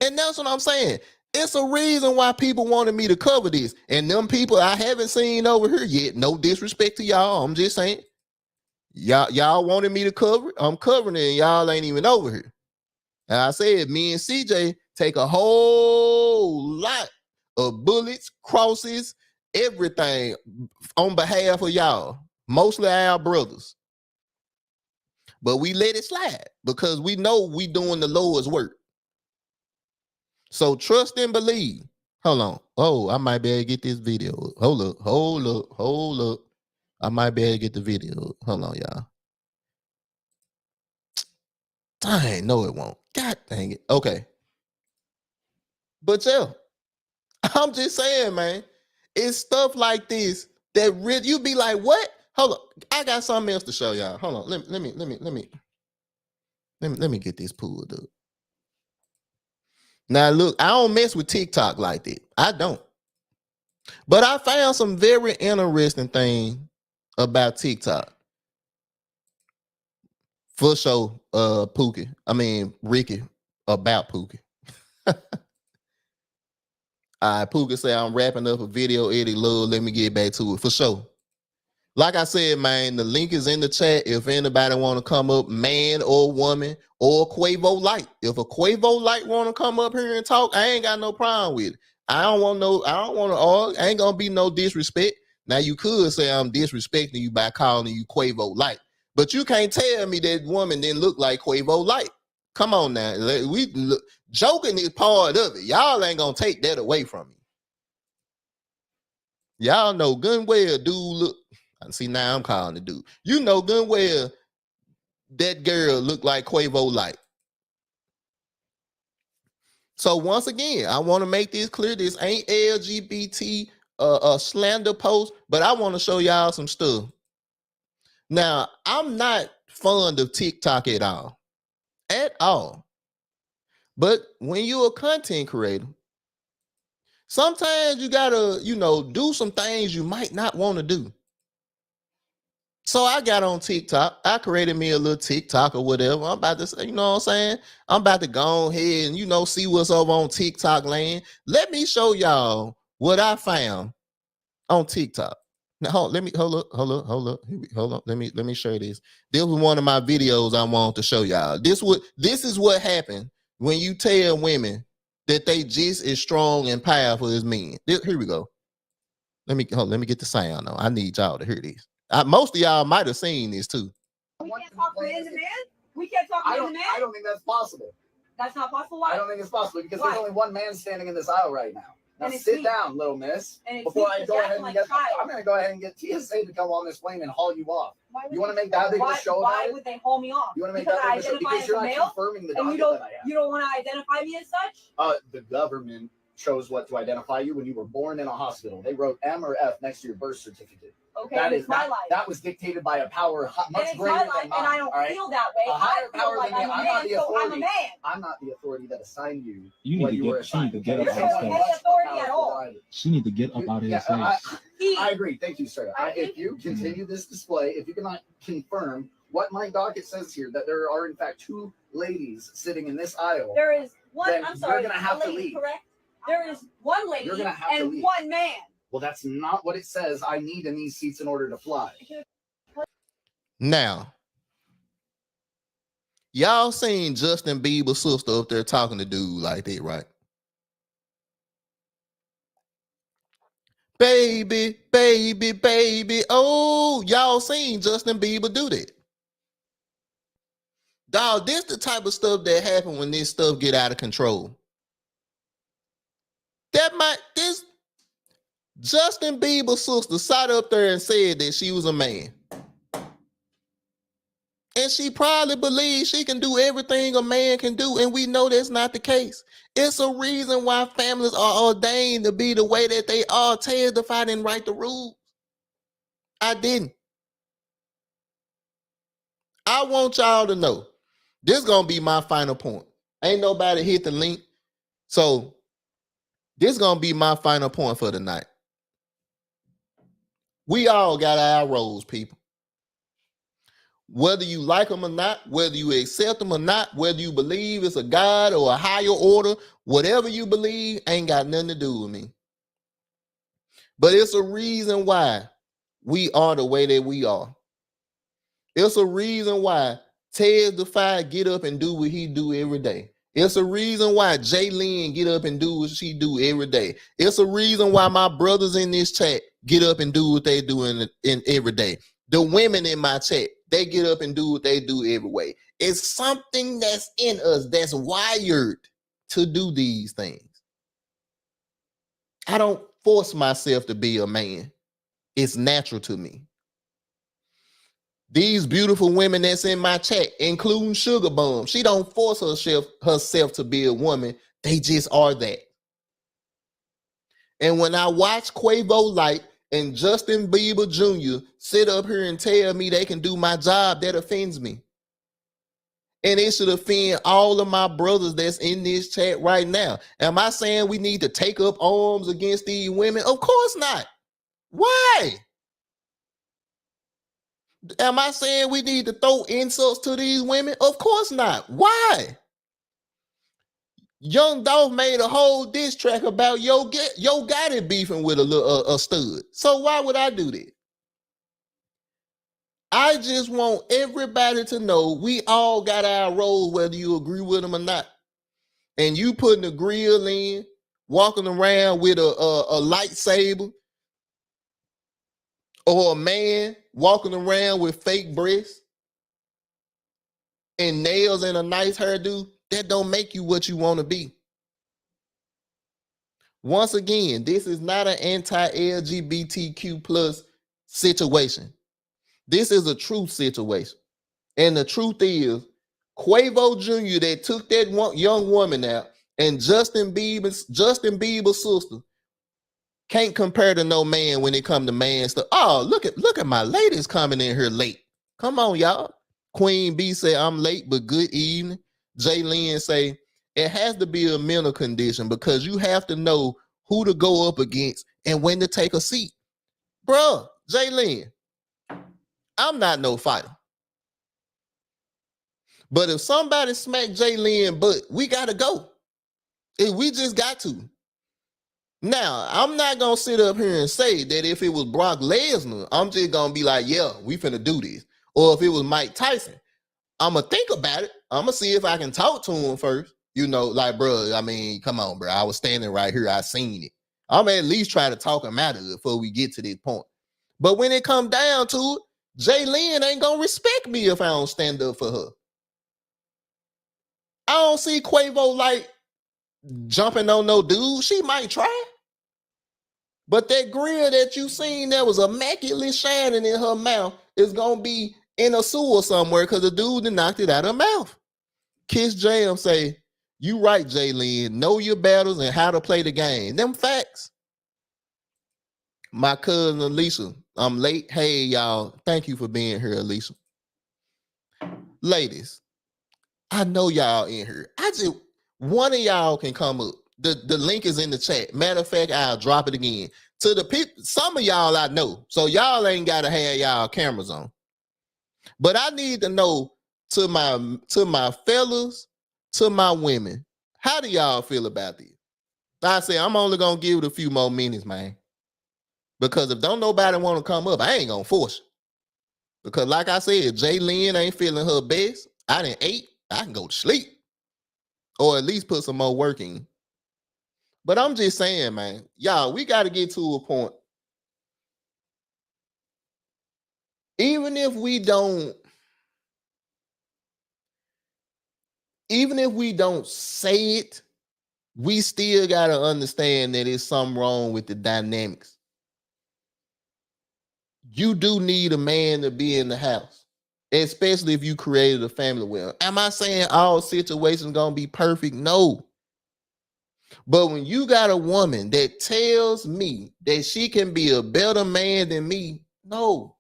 And that's what I'm saying. It's a reason why people wanted me to cover this. And them people I haven't seen over here yet. No disrespect to y'all. I'm just saying. Y'all wanted me to cover it. I'm covering it and y'all ain't even over here. And I said, me and CJ take a whole lot of bullets, crosses, everything on behalf of y'all, mostly our brothers. But we let it slide because we know we doing the Lord's work. So trust and believe. Hold on. Oh, I might be able to get this video. Hold up. I might be able to get the video. Hold on, y'all. Dang, no, it won't. God dang it. Okay. But yeah, I'm just saying, man, it's stuff like this that really you be like, what? Hold on. I got something else to show y'all. Hold on. Let me get this pulled up. Now, look, I don't mess with TikTok like that. I don't. But I found some very interesting thing about TikTok. For sure, Ricky, about Pookie. Pookie say I'm wrapping up a video, Eddie Love. Let me get back to it. For sure. Like I said, man, the link is in the chat. If anybody want to come up, man or woman or Quavo Light. If a Quavo Light want to come up here and talk, I ain't got no problem with it. I don't want to argue. Ain't gonna be no disrespect. Now you could say I'm disrespecting you by calling you Quavo Light, but you can't tell me that woman didn't look like Quavo Light. Come on now. Joking is part of it. Y'all ain't gonna take that away from me. Y'all know good and well, dude. Look, see now I'm calling the dude. You know good and well that girl looked like Quavo Light. So once again, I want to make this clear. This ain't LGBT slander post, but I want to show y'all some stuff. Now, I'm not fond of TikTok at all. At all. But when you're a content creator, sometimes you gotta, do some things you might not want to do. So I got on TikTok. I created me a little TikTok or whatever. I'm about to say, you know what I'm saying? I'm about to go ahead and, see what's over on TikTok land. Let me show y'all what I found on TikTok. Now, hold up. Let me show you this. This was one of my videos I want to show y'all. This is what happened when you tell women that they just as strong and powerful as men. Here we go. Let me get the sound on. I need y'all to hear this. Most of y'all might have seen this too. We can't talk man to man. We can't talk man to man. I don't think that's possible. That's not possible. Why? I don't think it's possible because there's only one man standing in this aisle right now. Now sit down, little miss. Before I go ahead and I'm going to go ahead and get TSA to come on this plane and haul you off. You want to make that big of a show? Why would they haul me off? You want to make that big of a show because you're not confirming the document that I have. You don't want to identify me as such? The government chose what to identify you when you were born in a hospital. They wrote M or F next to your birth certificate. Okay, that is my life. That was dictated by a power much greater than mine. And I don't feel that way. A higher power than me. I'm not the authority. I'm a man. I'm not the authority that assigned you. She need to get up out of his face. She need to get up out of his face. I agree. Thank you, sir. If you continue this display, if you cannot confirm what my docket says here, that there are in fact two ladies sitting in this aisle. There is one. I'm sorry. You're gonna have to leave. Correct. There is one lady and one man. Well, that's not what it says. I need in these seats in order to fly. Now, y'all seen Justin Bieber's sister up there talking to dude like that, right? Baby, baby, baby. Oh, y'all seen Justin Bieber do that. Dog, this the type of stuff that happen when this stuff get out of control. This Justin Bieber's sister sat up there and said that she was a man. And she probably believes she can do everything a man can do. And we know that's not the case. It's a reason why families are ordained to be the way that they are. Testify and write the rules. I didn't. I want y'all to know. This is going to be my final point. Ain't nobody hit the link. So this is going to be my final point for tonight. We all got our roles, people. Whether you like them or not, whether you accept them or not, whether you believe it's a God or a higher order, whatever you believe ain't got nothing to do with me. But it's a reason why we are the way that we are. It's a reason why Ted Defy get up and do what he do every day. It's a reason why Jaylyn get up and do what she do every day. It's a reason why my brothers in this chat get up and do what they do in every day. The women in my chat, they get up and do what they do every way. It's something that's in us that's wired to do these things. I don't force myself to be a man. It's natural to me. These beautiful women that's in my chat, including Sugar Bum, she don't force herself to be a woman. They just are that. And when I watch Quavo Light and Justin Bieber Jr. sit up here and tell me they can do my job, that offends me. And it should offend all of my brothers that's in this chat right now. Am I saying we need to take up arms against these women? Of course not. Why? Am I saying we need to throw insults to these women? Of course not. Why? Young Dolph made a whole diss track about Yo Gotti beefing with a stud. So why would I do that? I just want everybody to know we all got our roles, whether you agree with them or not. And you putting a grill in, walking around with a lightsaber, or a man walking around with fake breasts and nails and a nice hairdo, that don't make you what you want to be. Once again, this is not an anti-LGBTQ plus situation. This is a truth situation. And the truth is, Quavo Jr. that took that young woman out, and Justin Bieber's sister can't compare to no man when it come to man stuff. Oh, look at my ladies coming in here late. Come on, y'all. Queen B say, I'm late, but good evening. Jaylyn say, it has to be a mental condition because you have to know who to go up against and when to take a seat. Bruh, Jaylyn, I'm not no fighter. But if somebody smack Jaylyn butt, we got to go. We just got to. Now, I'm not going to sit up here and say that if it was Brock Lesnar, I'm just going to be like, yeah, we finna do this. Or if it was Mike Tyson, I'm going to think about it. I'm going to see if I can talk to him first. You know, like, bro, I mean, come on, bro. I was standing right here. I seen it. I'm at least try to talk him out of it before we get to this point. But when it come down to it, Jaylyn ain't going to respect me if I don't stand up for her. I don't see Quavo like jumping on no dude. She might try. But that grill that you seen that was immaculately shining in her mouth is going to be in a sewer somewhere because the dude knocked it out of her mouth. Kiss Jam say, you right, Jaylyn. Know your battles and how to play the game. Them facts. My cousin Alicia, I'm late. Hey, y'all. Thank you for being here, Alicia. Ladies, I know y'all in here. One of y'all can come up. The link is in the chat. Matter of fact, I'll drop it again. To the people, some of y'all I know. So y'all ain't got to have y'all cameras on. But I need to know to my fellas, to my women, how do y'all feel about this? I say I'm only going to give it a few more minutes, man. Because if don't nobody want to come up, I ain't going to force you. Because like I said, Jaylyn ain't feeling her best. I done ate. I can go to sleep. Or at least put some more work in. But I'm just saying, man, y'all, we got to get to a point. Even if we don't say it, we still got to understand that there's something wrong with the dynamics. You do need a man to be in the house, especially if you created a family with him. Am I saying all situations going to be perfect? No. But when you got a woman that tells me that she can be a better man than me, no.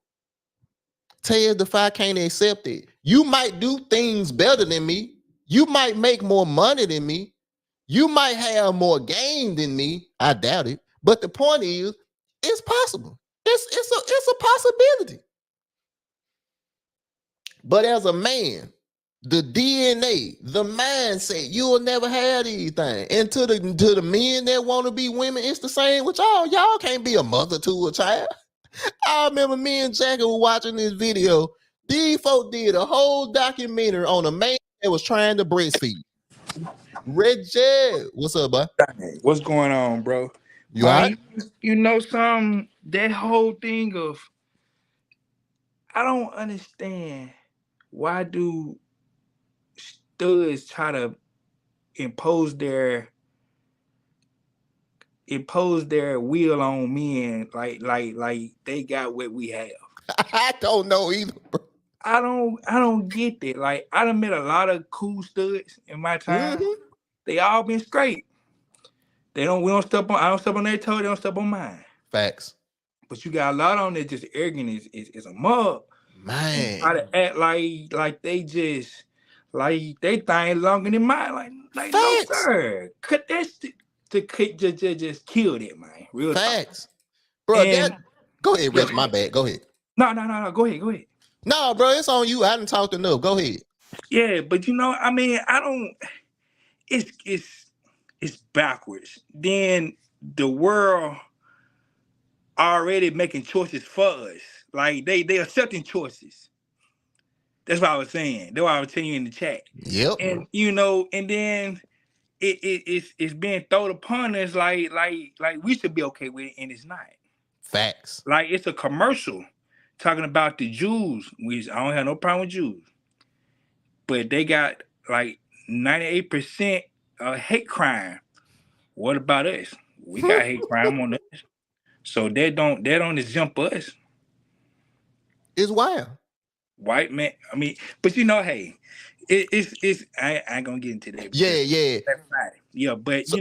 Tell if I can't accept it. You might do things better than me. You might make more money than me. You might have more game than me. I doubt it. But the point is, it's possible. It's a possibility. But as a man, the DNA, the mindset, you'll never have these things. And to the men that want to be women, it's the same with y'all. Y'all can't be a mother to a child. I remember me and Jackie were watching this video. These folks did a whole documentary on a man that was trying to breastfeed. Reggie, what's up, boy? What's going on, bro? You all right? You know something? That whole thing of I don't understand why do studs try to impose their will on men like they got what we have. I don't know either, bro. I don't get that. Like I done met a lot of cool studs in my time. Mhm. They all been straight. I don't step on their toe, they don't step on mine. Facts. But you got a lot on there just arrogant is a mug. Man. Try to act like they just like they thing longer than mine. Like no sir. Cut that just killed it, man. Real Facts. Bro, go ahead, Rich. My bad. Go ahead. No. Go ahead. No, bro, it's on you. I didn't talk enough. Go ahead. Yeah, but I mean, I don't. It's backwards. Then the world already making choices for us. Like they accepting choices. That's what I was saying. That's what I was telling you in the chat. Yep. And and then it's being thrown upon us like we should be okay with it, and it's not. Facts. Like it's a commercial talking about the Jews. I don't have no problem with Jews, but they got like 98% hate crime. What about us? We got hate crime on us, so they don't exempt us. It's wild. White man. I mean, but hey, it's I ain't gonna get into that. Yeah. Yeah, but So,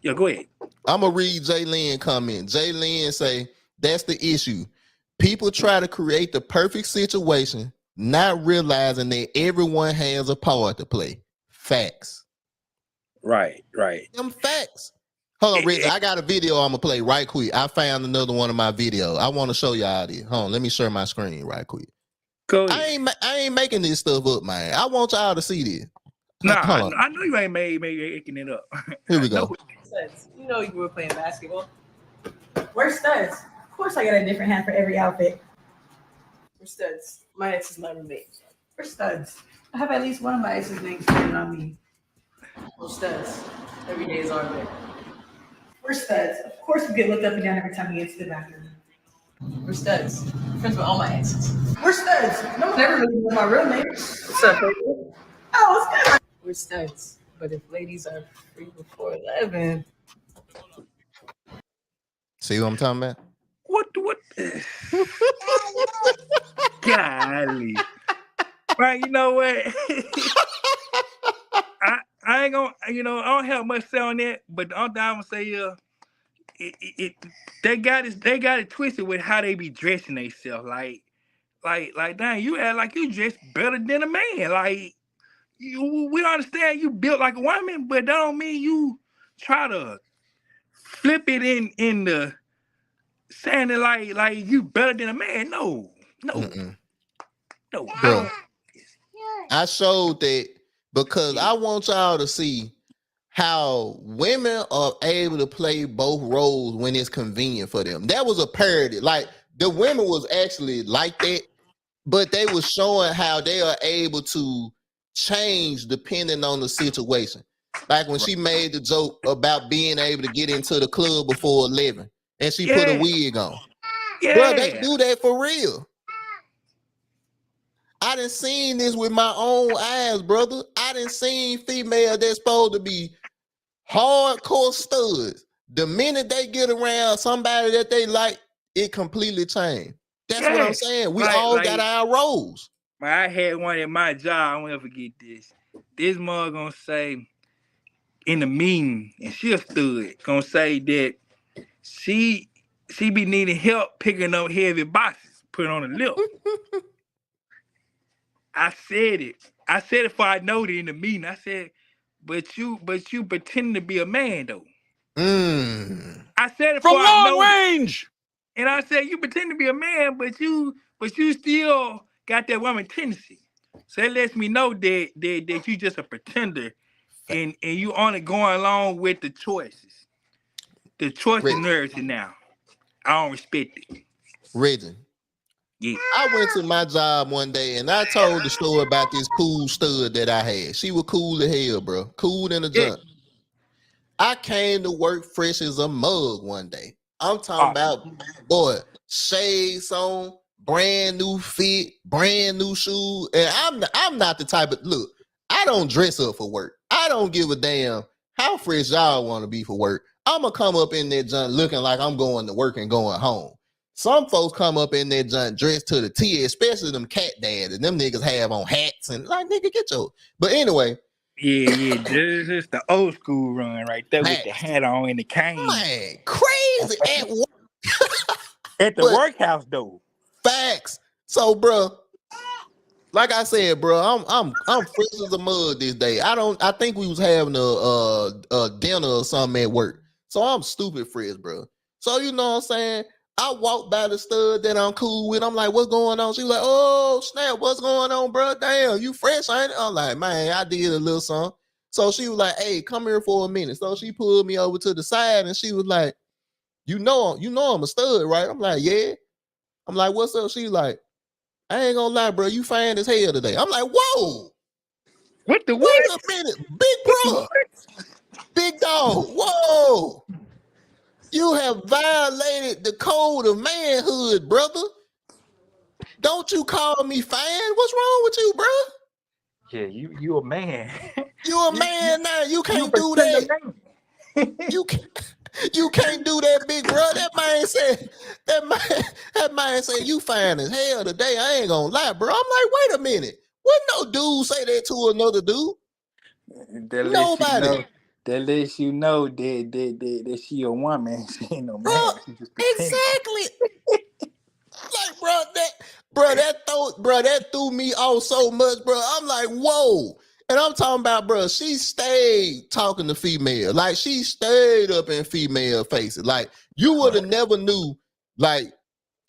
yeah, go ahead. I'm gonna read Jay Lynn comment. Jay Lynn say that's the issue. People try to create the perfect situation, not realizing that everyone has a part to play. Facts. Right. Them facts. Hold on, Rich. I got a video I'm gonna play right quick. I found another one of my videos. I want to show y'all this. Hold on, let me share my screen right quick. Go ahead. I ain't making this stuff up, man. I want y'all to see this. Nah, I know you ain't making it up. Here we go. Studs. You know you were playing basketball. We're studs. Of course I got a different hat for every outfit. We're studs. My ex is my roommate. We're studs. I have at least one of my ex's names standing on me. We're studs. Every day is our day. We're studs. Of course we get looked up and down every time we get to the bathroom. We're studs. Friends with all my exes. We're studs. No one ever really knows my real name. What's up, baby? Oh, what's good? We're studs. But if ladies are free before 11. See what I'm talking about? What? Golly. Right, you know what? I ain't gonna, I don't have much to say on that, but the only thing I'm gonna say they got it twisted with how they be dressing themselves. Like, dang, you act like you dress better than a man. Like, we understand you built like a woman, but that don't mean you try to flip it in the saying it like you better than a man. No. Bro, I showed that because I want y'all to see how women are able to play both roles when it's convenient for them. That was a parody. Like the women was actually like that, but they were showing how they are able to change depending on the situation. Like when she made the joke about being able to get into the club before 11 and she put a wig on. Yeah. Bro, they do that for real. I done seen this with my own eyes, brother. I done seen females that's supposed to be hardcore studs. The minute they get around somebody that they like, it completely changed. That's what I'm saying. We all got our roles. I had one at my job. I won't ever forget this. This mug gonna say in the meeting, and she a stud, gonna say that she be needing help picking up heavy boxes, put it on the lip. I said it before I know it in the meeting. I said, but you pretending to be a man though. I said it from before I long range. And I said, you pretend to be a man, but you still got that woman tendency. So that lets me know that you just a pretender and you only going along with the choices. The choice of narrative now. I don't respect it. Reggie, Yeah. I went to my job one day and I told the story about this cool stud that I had. She was cool as hell, bro. Cool in the Yeah. junk. I came to work fresh as a mug one day. I'm talking about, boy, shades on, brand new fit, brand new shoes. And I'm not the type of, look, I don't dress up for work. I don't give a damn how fresh y'all want to be for work. I'm going to come up in that junk looking like I'm going to work and going home. Some folks come up in that junk dressed to the T, especially them cat dads, and them niggas have on hats and like, nigga, get your. But anyway. Yeah, this is the old school run right there with the hat on and the cane. Man, crazy at work. At the workhouse though. Facts. So, bro, like I said, bro, I'm fresh as a mug this day. I think we was having a dinner or something at work. So I'm stupid fresh, bro. So you know what I'm saying? I walked by the stud that I'm cool with. I'm like, what's going on? She was like, oh, snap, what's going on, bro? Damn, you fresh, ain't it? I'm like, man, I did a little something. So she was like, hey, come here for a minute. So she pulled me over to the side and she was like, you know I'm a stud, right? I'm like, yeah. I'm like, what's up? She like, I ain't gonna lie, bro. You fine as hell today. I'm like, whoa. What the Wait what? a minute. Big bro. Big dog. Whoa. You have violated the code of manhood, brother. Don't you call me fine? What's wrong with you, bro? Yeah, you a man. You a man now. You can't do that. You can't do that, big bro. That man said you fine as hell today. I ain't gonna lie, bro. I'm like, wait a minute. What no dude say that to another dude? Nobody. That lets you know that she a woman. She ain't no man. Bro, exactly. Like, that threw me off so much, bro. I'm like, whoa. And I'm talking about, bro, she stayed talking to female. Like, she stayed up in female faces. Like, you would have never knew, like,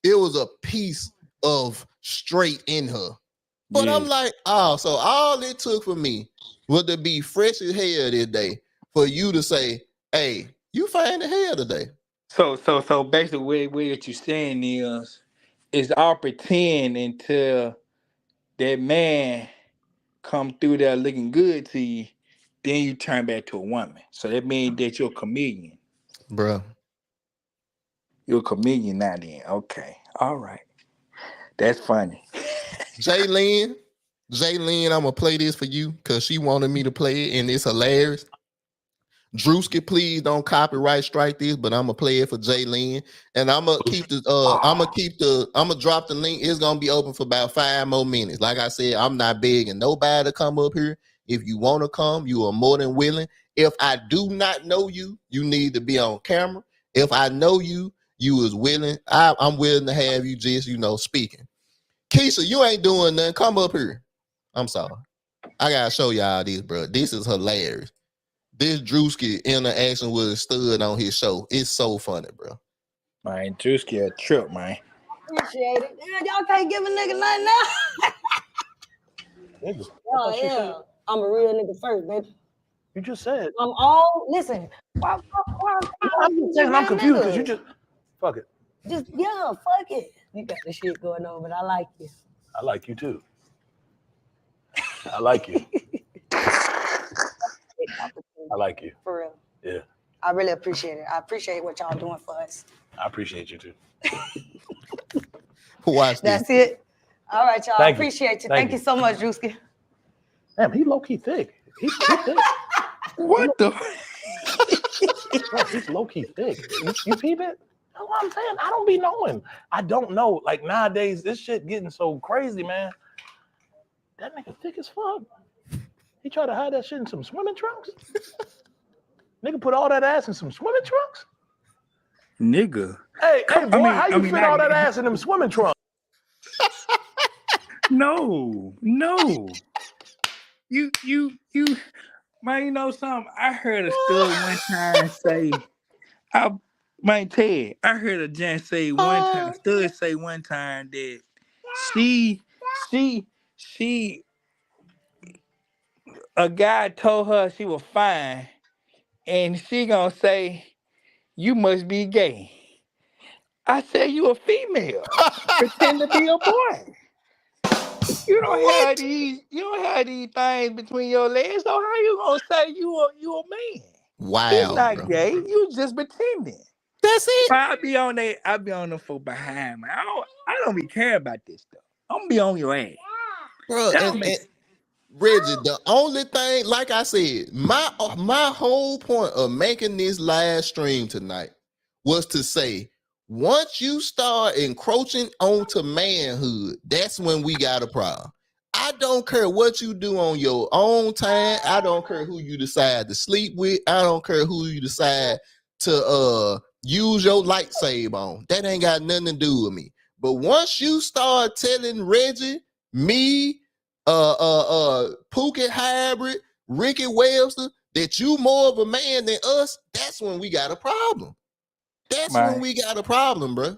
it was a piece of straight in her. But I'm like, oh, so all it took for me was to be fresh as hell this day for you to say, hey, you fine as hell today. So basically what you're saying is I'll pretend until that man come through there looking good to you, then you turn back to a woman. So that means that you're a comedian. Bro. You're a comedian now then. Okay. All right. That's funny. Jaylene, I'm going to play this for you because she wanted me to play it and it's hilarious. Drewski, please don't copyright strike this, but I'm gonna play it for Jaylene, and I'm gonna keep the I'm gonna drop the link. It's gonna be open for about 5 more minutes. Like I said, I'm not begging nobody to come up here. If you want to come, you are more than willing. If I do not know you, you need to be on camera. If I know you, you is willing. I'm willing to have you just speaking. Keisha, you ain't doing nothing. Come up here. I'm sorry. I gotta show y'all this, bro. This is hilarious. This Drewski interaction with a stud on his show. It's so funny, bro. Man, Drewski a trip, man. Appreciate it. Man, y'all can't give a nigga nothing now. Oh, yeah. I'm a real nigga first, baby. You just said. I'm all, listen. Why I'm just saying I'm confused because you just, fuck it. Fuck it. You got the shit going on, but I like you. I like you too. I like you. I like you. For real. Yeah. I really appreciate it. I appreciate what y'all doing for us. I appreciate you too. Watch this. That's it. All right, y'all. Thank I appreciate you. Thank Thank you so much, Drewski. Damn, he low-key thick. He's thick. What the? Bro, he's low-key thick. You peep it? That's what I'm saying. I don't be knowing. I don't know. Like nowadays, this shit getting so crazy, man. That nigga thick as fuck. He tried to hide that shit in some swimming trunks? Nigga put all that ass in some swimming trunks? Nigga. Hey, boy, how you fit all that ass in them swimming trunks? No. You man, you know something? I heard a stud one time say, Ted, I heard a gent say one time, stud say one time that she a guy told her she was fine, and she gonna say, you must be gay. I said you a female. Pretend to be a boy. You don't have these things between your legs. So how you gonna say you a man? Wow, It's not bro. gay. You just pretending. That's it. I be on them for behind, man. I don't be caring about this stuff. I'm gonna be on your ass. Bro, and Reggie, the only thing, like I said, my whole point of making this live stream tonight was to say, once you start encroaching onto manhood, that's when we got a problem. I don't care what you do on your own time. I don't care who you decide to sleep with. I don't care who you decide to use your lightsaber on. That ain't got nothing to do with me. But once you start telling Reggie, me, Pookie Hybrid, Ricky Webster, that you more of a man than us, that's when we got a problem. That's when we got a problem, bro.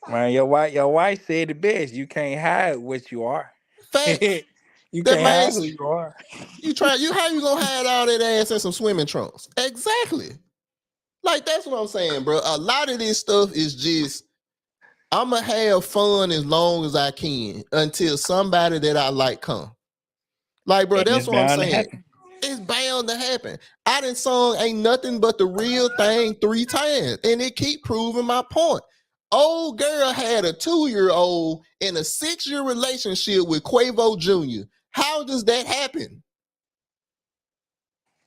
Man, your wife said it best. You can't hide what you are. Facts. You can't hide who you are. How you gonna hide all that ass in some swimming trunks? Exactly. Like, that's what I'm saying, bro. A lot of this stuff is just, I'ma have fun as long as I can until somebody that I like come. Like, bro, that's what I'm saying. It's bound to happen. I done sung Ain't Nothing But the Real Thing 3 times, and it keep proving my point. Old girl had a 2-year-old in a 6-year relationship with Quavo Jr. How does that happen?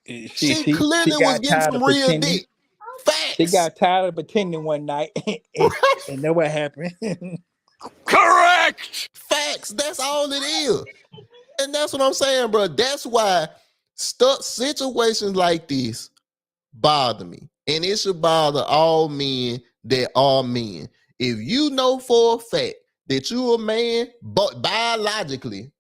She clearly was getting some real dick. Facts. She got tired of pretending one night, and know what happened. Correct. Facts. That's all it is. And that's what I'm saying, bro. That's why situations like this bother me. And it should bother all men that are men. If you know for a fact that you're a man, but biologically,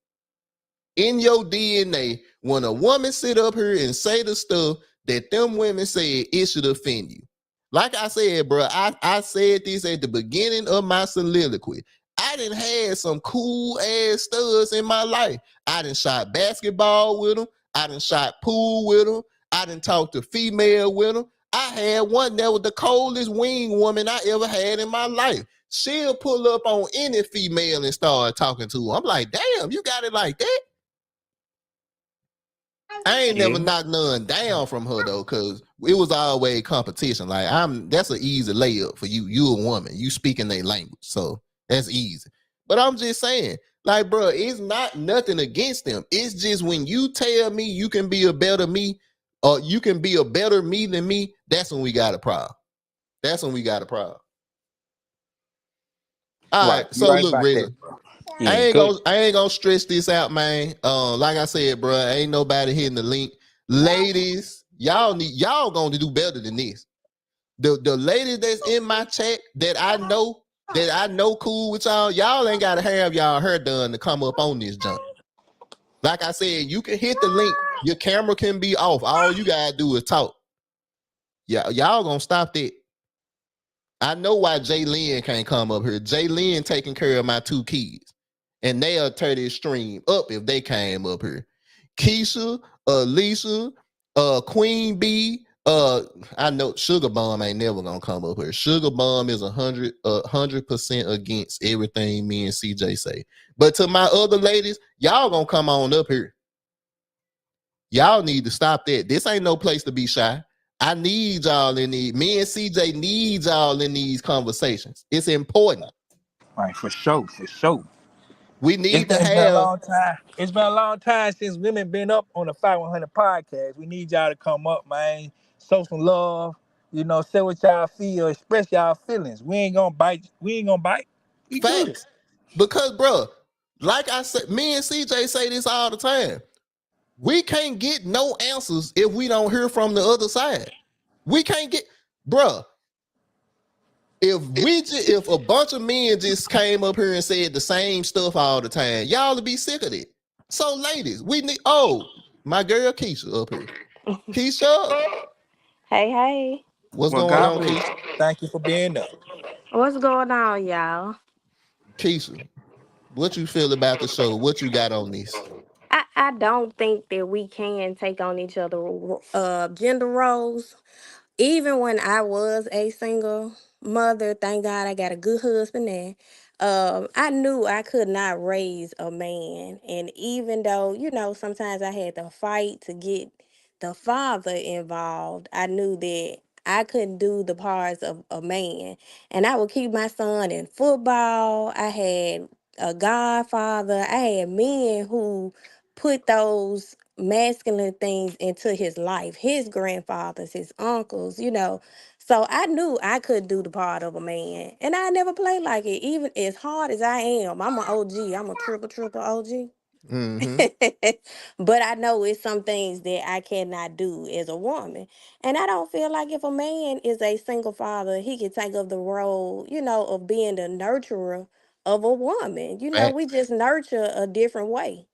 in your DNA, when a woman sit up here and say the stuff that them women say, it should offend you. Like I said, bro, I said this at the beginning of my soliloquy. I done had some cool ass studs in my life. I done shot basketball with them. I done shot pool with them. I done talked to female with them. I had one that was the coldest wing woman I ever had in my life. She'll pull up on any female and start talking to her. I'm like, damn, you got it like that? I ain't never knocked none down from her though, cause it was always competition. Like, that's an easy layup for you. You a woman, you speaking their language, so that's easy. But I'm just saying, like, bro, it's not nothing against them. It's just when you tell me you can be a better me, or you can be a better me than me, that's when we got a problem. That's when we got a problem. All right, so look, Reggie. I ain't gonna stress this out, man. Like I said, bro, ain't nobody hitting the link. Ladies, y'all gonna do better than this. The ladies that's in my chat that I know cool with y'all ain't gotta have y'all hair done to come up on this junk. Like I said, you can hit the link. Your camera can be off. All you gotta do is talk. Yeah, y'all gonna stop that. I know why Jay Lynn can't come up here. Jay Lynn taking care of my 2 kids. And they'll tear this stream up if they came up here. Keisha, Alicia, Queen B, I know Sugar Bomb ain't never gonna come up here. Sugar Bomb is 100% against everything me and CJ say. But to my other ladies, y'all gonna come on up here. Y'all need to stop that. This ain't no place to be shy. I need y'all in these. Me and CJ need y'all in these conversations. It's important. Right, for sure. We need to have. Been a long time. It's been a long time since women been up on the 5100 podcast. We need y'all to come up, man. Show some love. You know, say what y'all feel. Express y'all feelings. We ain't gonna bite. We Facts. good. Because, bro, like I said, me and CJ say this all the time. We can't get no answers if we don't hear from the other side. We can't get, bro. If a bunch of men just came up here and said the same stuff all the time, y'all would be sick of it. So, ladies, we need. Oh, my girl Keisha up here. Keisha. Hey. What's going on, Keisha? Thank you for being up. What's going on, y'all? Keisha, what you feel about the show? What you got on this? I don't think that we can take on each other gender roles. even when I was a single mother, thank God I got a good husband now. I knew I could not raise a man. And even though, sometimes I had to fight to get the father involved, I knew that I couldn't do the parts of a man. And I would keep my son in football. I had a godfather. I had men who put those masculine things into his life, his grandfathers, his uncles. So I knew I could do the part of a man. And I never played like it, even as hard as I am. I'm an OG. I'm a triple OG. Mm-hmm. But I know it's some things that I cannot do as a woman. And I don't feel like if a man is a single father, he can take up the role, of being the nurturer of a woman. We Facts. just nurture a different way.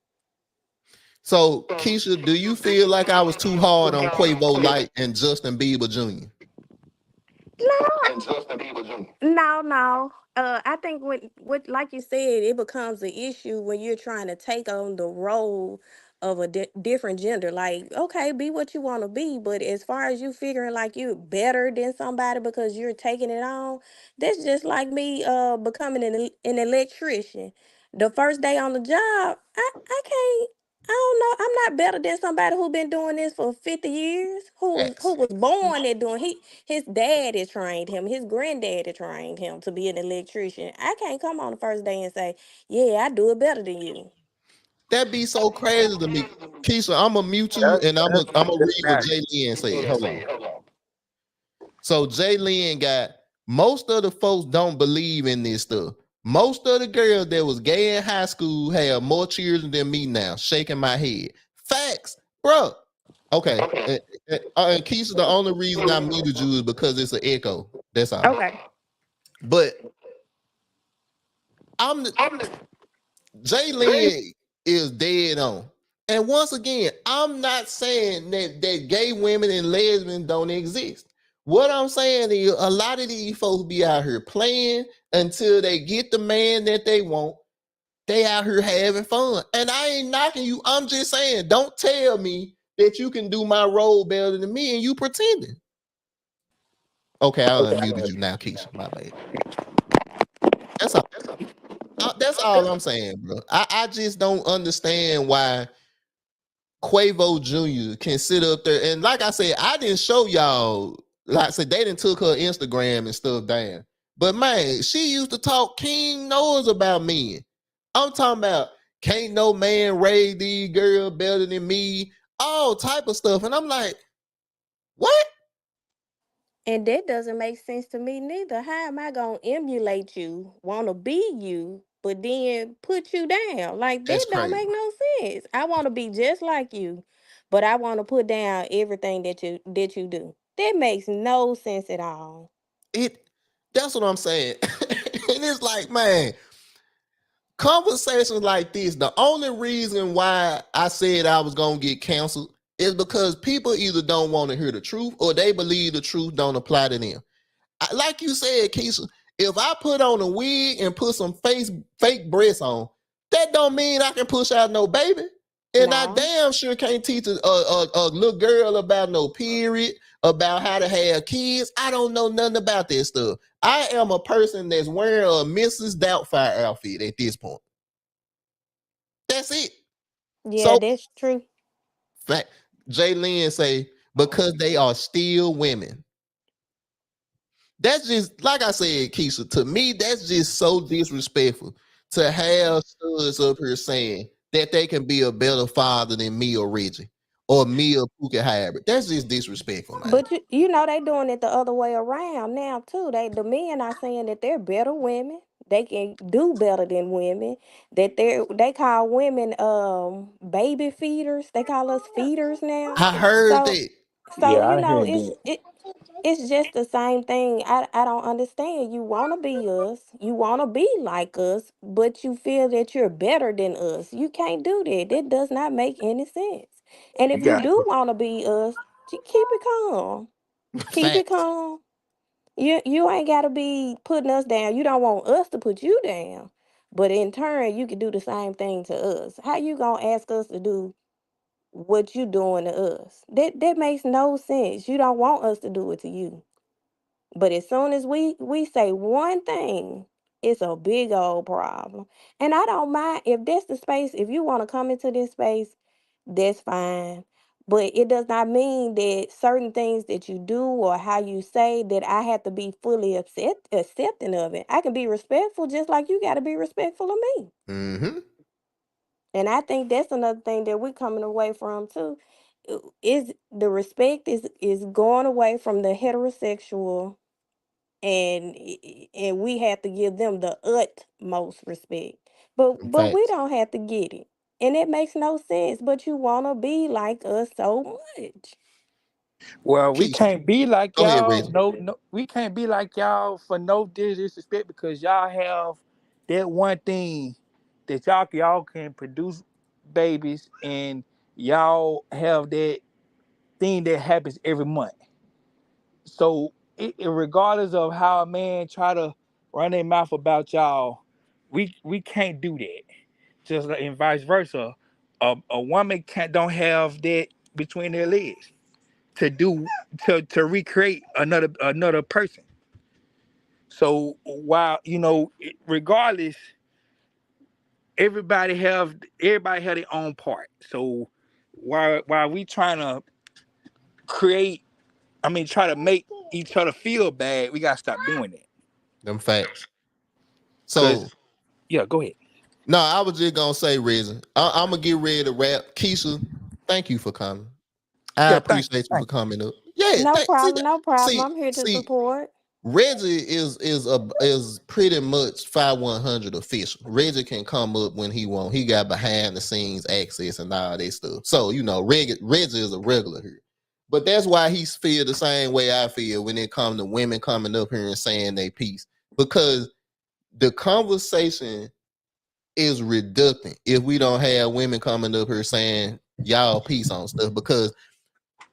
So, Keisha, do you feel like I was too hard on Quavo Light and Justin Bieber Jr.? No. I think what like you said, it becomes an issue when you're trying to take on the role of a different gender. Like, okay, be what you want to be, but as far as you figuring like you're better than somebody because you're taking it on, that's just like me becoming an electrician. The first day on the job, I can't. I don't know. I'm not better than somebody who been doing this for 50 years, who Facts. was born at doing his dad had trained him, his granddad had trained him to be an electrician. I can't come on the first day and say, yeah, I do it better than you. That be so crazy to me. Keisha, I'm gonna mute you and I'm gonna read what Jay Lynn said. Hold on. So Jay Lynn got most of the folks don't believe in this stuff. Most of the girls that was gay in high school have more children than me now. Shaking my head. Facts, bro. Okay. And Keisha, the only reason I muted you is because it's an echo. That's all. Okay. But Jay Lynn is dead on. And once again, I'm not saying that gay women and lesbians don't exist. What I'm saying is a lot of these folks be out here playing until they get the man that they want. They out here having fun. And I ain't knocking you. I'm just saying, don't tell me that you can do my role better than me and you pretending. Okay, I unmuted you now, Keisha. My bad. That's all I'm saying, bro. I just don't understand why Quavo Jr. can sit up there and, like I said, I didn't show y'all. Like I said, they didn't took her Instagram and stuff down. But man, she used to talk king knows about men. I'm talking about can't no man raise these girls better than me, all type of stuff. And I'm like, what? And that doesn't make sense to me neither. How am I gonna emulate you, wanna be you, but then put you down? Like that That's don't crazy. make no sense. I wanna be just like you, but I wanna put down everything that you do. That makes no sense at all. That's what I'm saying. And it's like, man, conversations like this, the only reason why I said I was gonna get canceled is because people either don't want to hear the truth or they believe the truth don't apply to them. Like you said, Keisha, if I put on a wig and put some fake breasts on, that don't mean I can push out no baby. And I damn sure can't teach a little girl about no period, about how to have kids. I don't know nothing about that stuff. I am a person that's wearing a Mrs. Doubtfire outfit at this point. That's it. Yeah, that's true. Fact, Jay Lynn say, because they are still women. That's just, like I said, Keisha, to me, that's just so disrespectful to have studs up here saying that they can be a better father than me or Reggie or me or Pookie Hybrid. That's just disrespectful, man. But you know they doing it the other way around now too. The men are saying that they're better women. They can do better than women. That they call women baby feeders. They call us feeders now. I heard that. So I heard it's just the same thing. I don't understand. You want to be us. You want to be like us, but you feel that you're better than us. You can't do that. That does not make any sense. And if you do want to be us, keep it calm. Keep it Facts. calm. You ain't got to be putting us down. You don't want us to put you down. But in turn, you can do the same thing to us. How you going to ask us to do what you doing to us. That makes no sense. You don't want us to do it to you. But as soon as we say one thing, it's a big old problem. And I don't mind if that's the space, if you want to come into this space, that's fine. But it does not mean that certain things that you do or how you say that I have to be fully accepting of it. I can be respectful just like you got to be respectful of me. Mm-hmm. And I think that's another thing that we're coming away from too. Is the respect is going away from the heterosexual, and we have to give them the utmost respect. But we Facts. don't have to get it. And it makes no sense. But you wanna be like us so much. Well, we Keisha, can't be like go ahead, y'all. Reggie. No, we can't be like y'all for no disrespect because y'all have that one thing that y'all can produce babies and y'all have that thing that happens every month. So regardless of how a man try to run their mouth about y'all, we can't do that. Just like, and vice versa. A woman don't have that between their legs to do to recreate another person. So while regardless, everybody have their own part. So while we trying to create, try to make each other feel bad, we gotta stop doing that. Them facts. Cause So yeah, go ahead. no, I was just gonna say, Reggie, I'm gonna get ready to wrap. Keisha, thank you for coming. I Yeah, thank appreciate you for thank coming up. Yeah, No see, problem, no problem. see, I'm here to see, support. Reggie is pretty much 5100 official. Reggie can come up when he want. He got behind the scenes access and all that stuff. So Reggie is a regular here. But that's why he feel the same way I feel when it comes to women coming up here and saying they piece. Because the conversation is reductant if we don't have women coming up here saying y'all piece on stuff. Because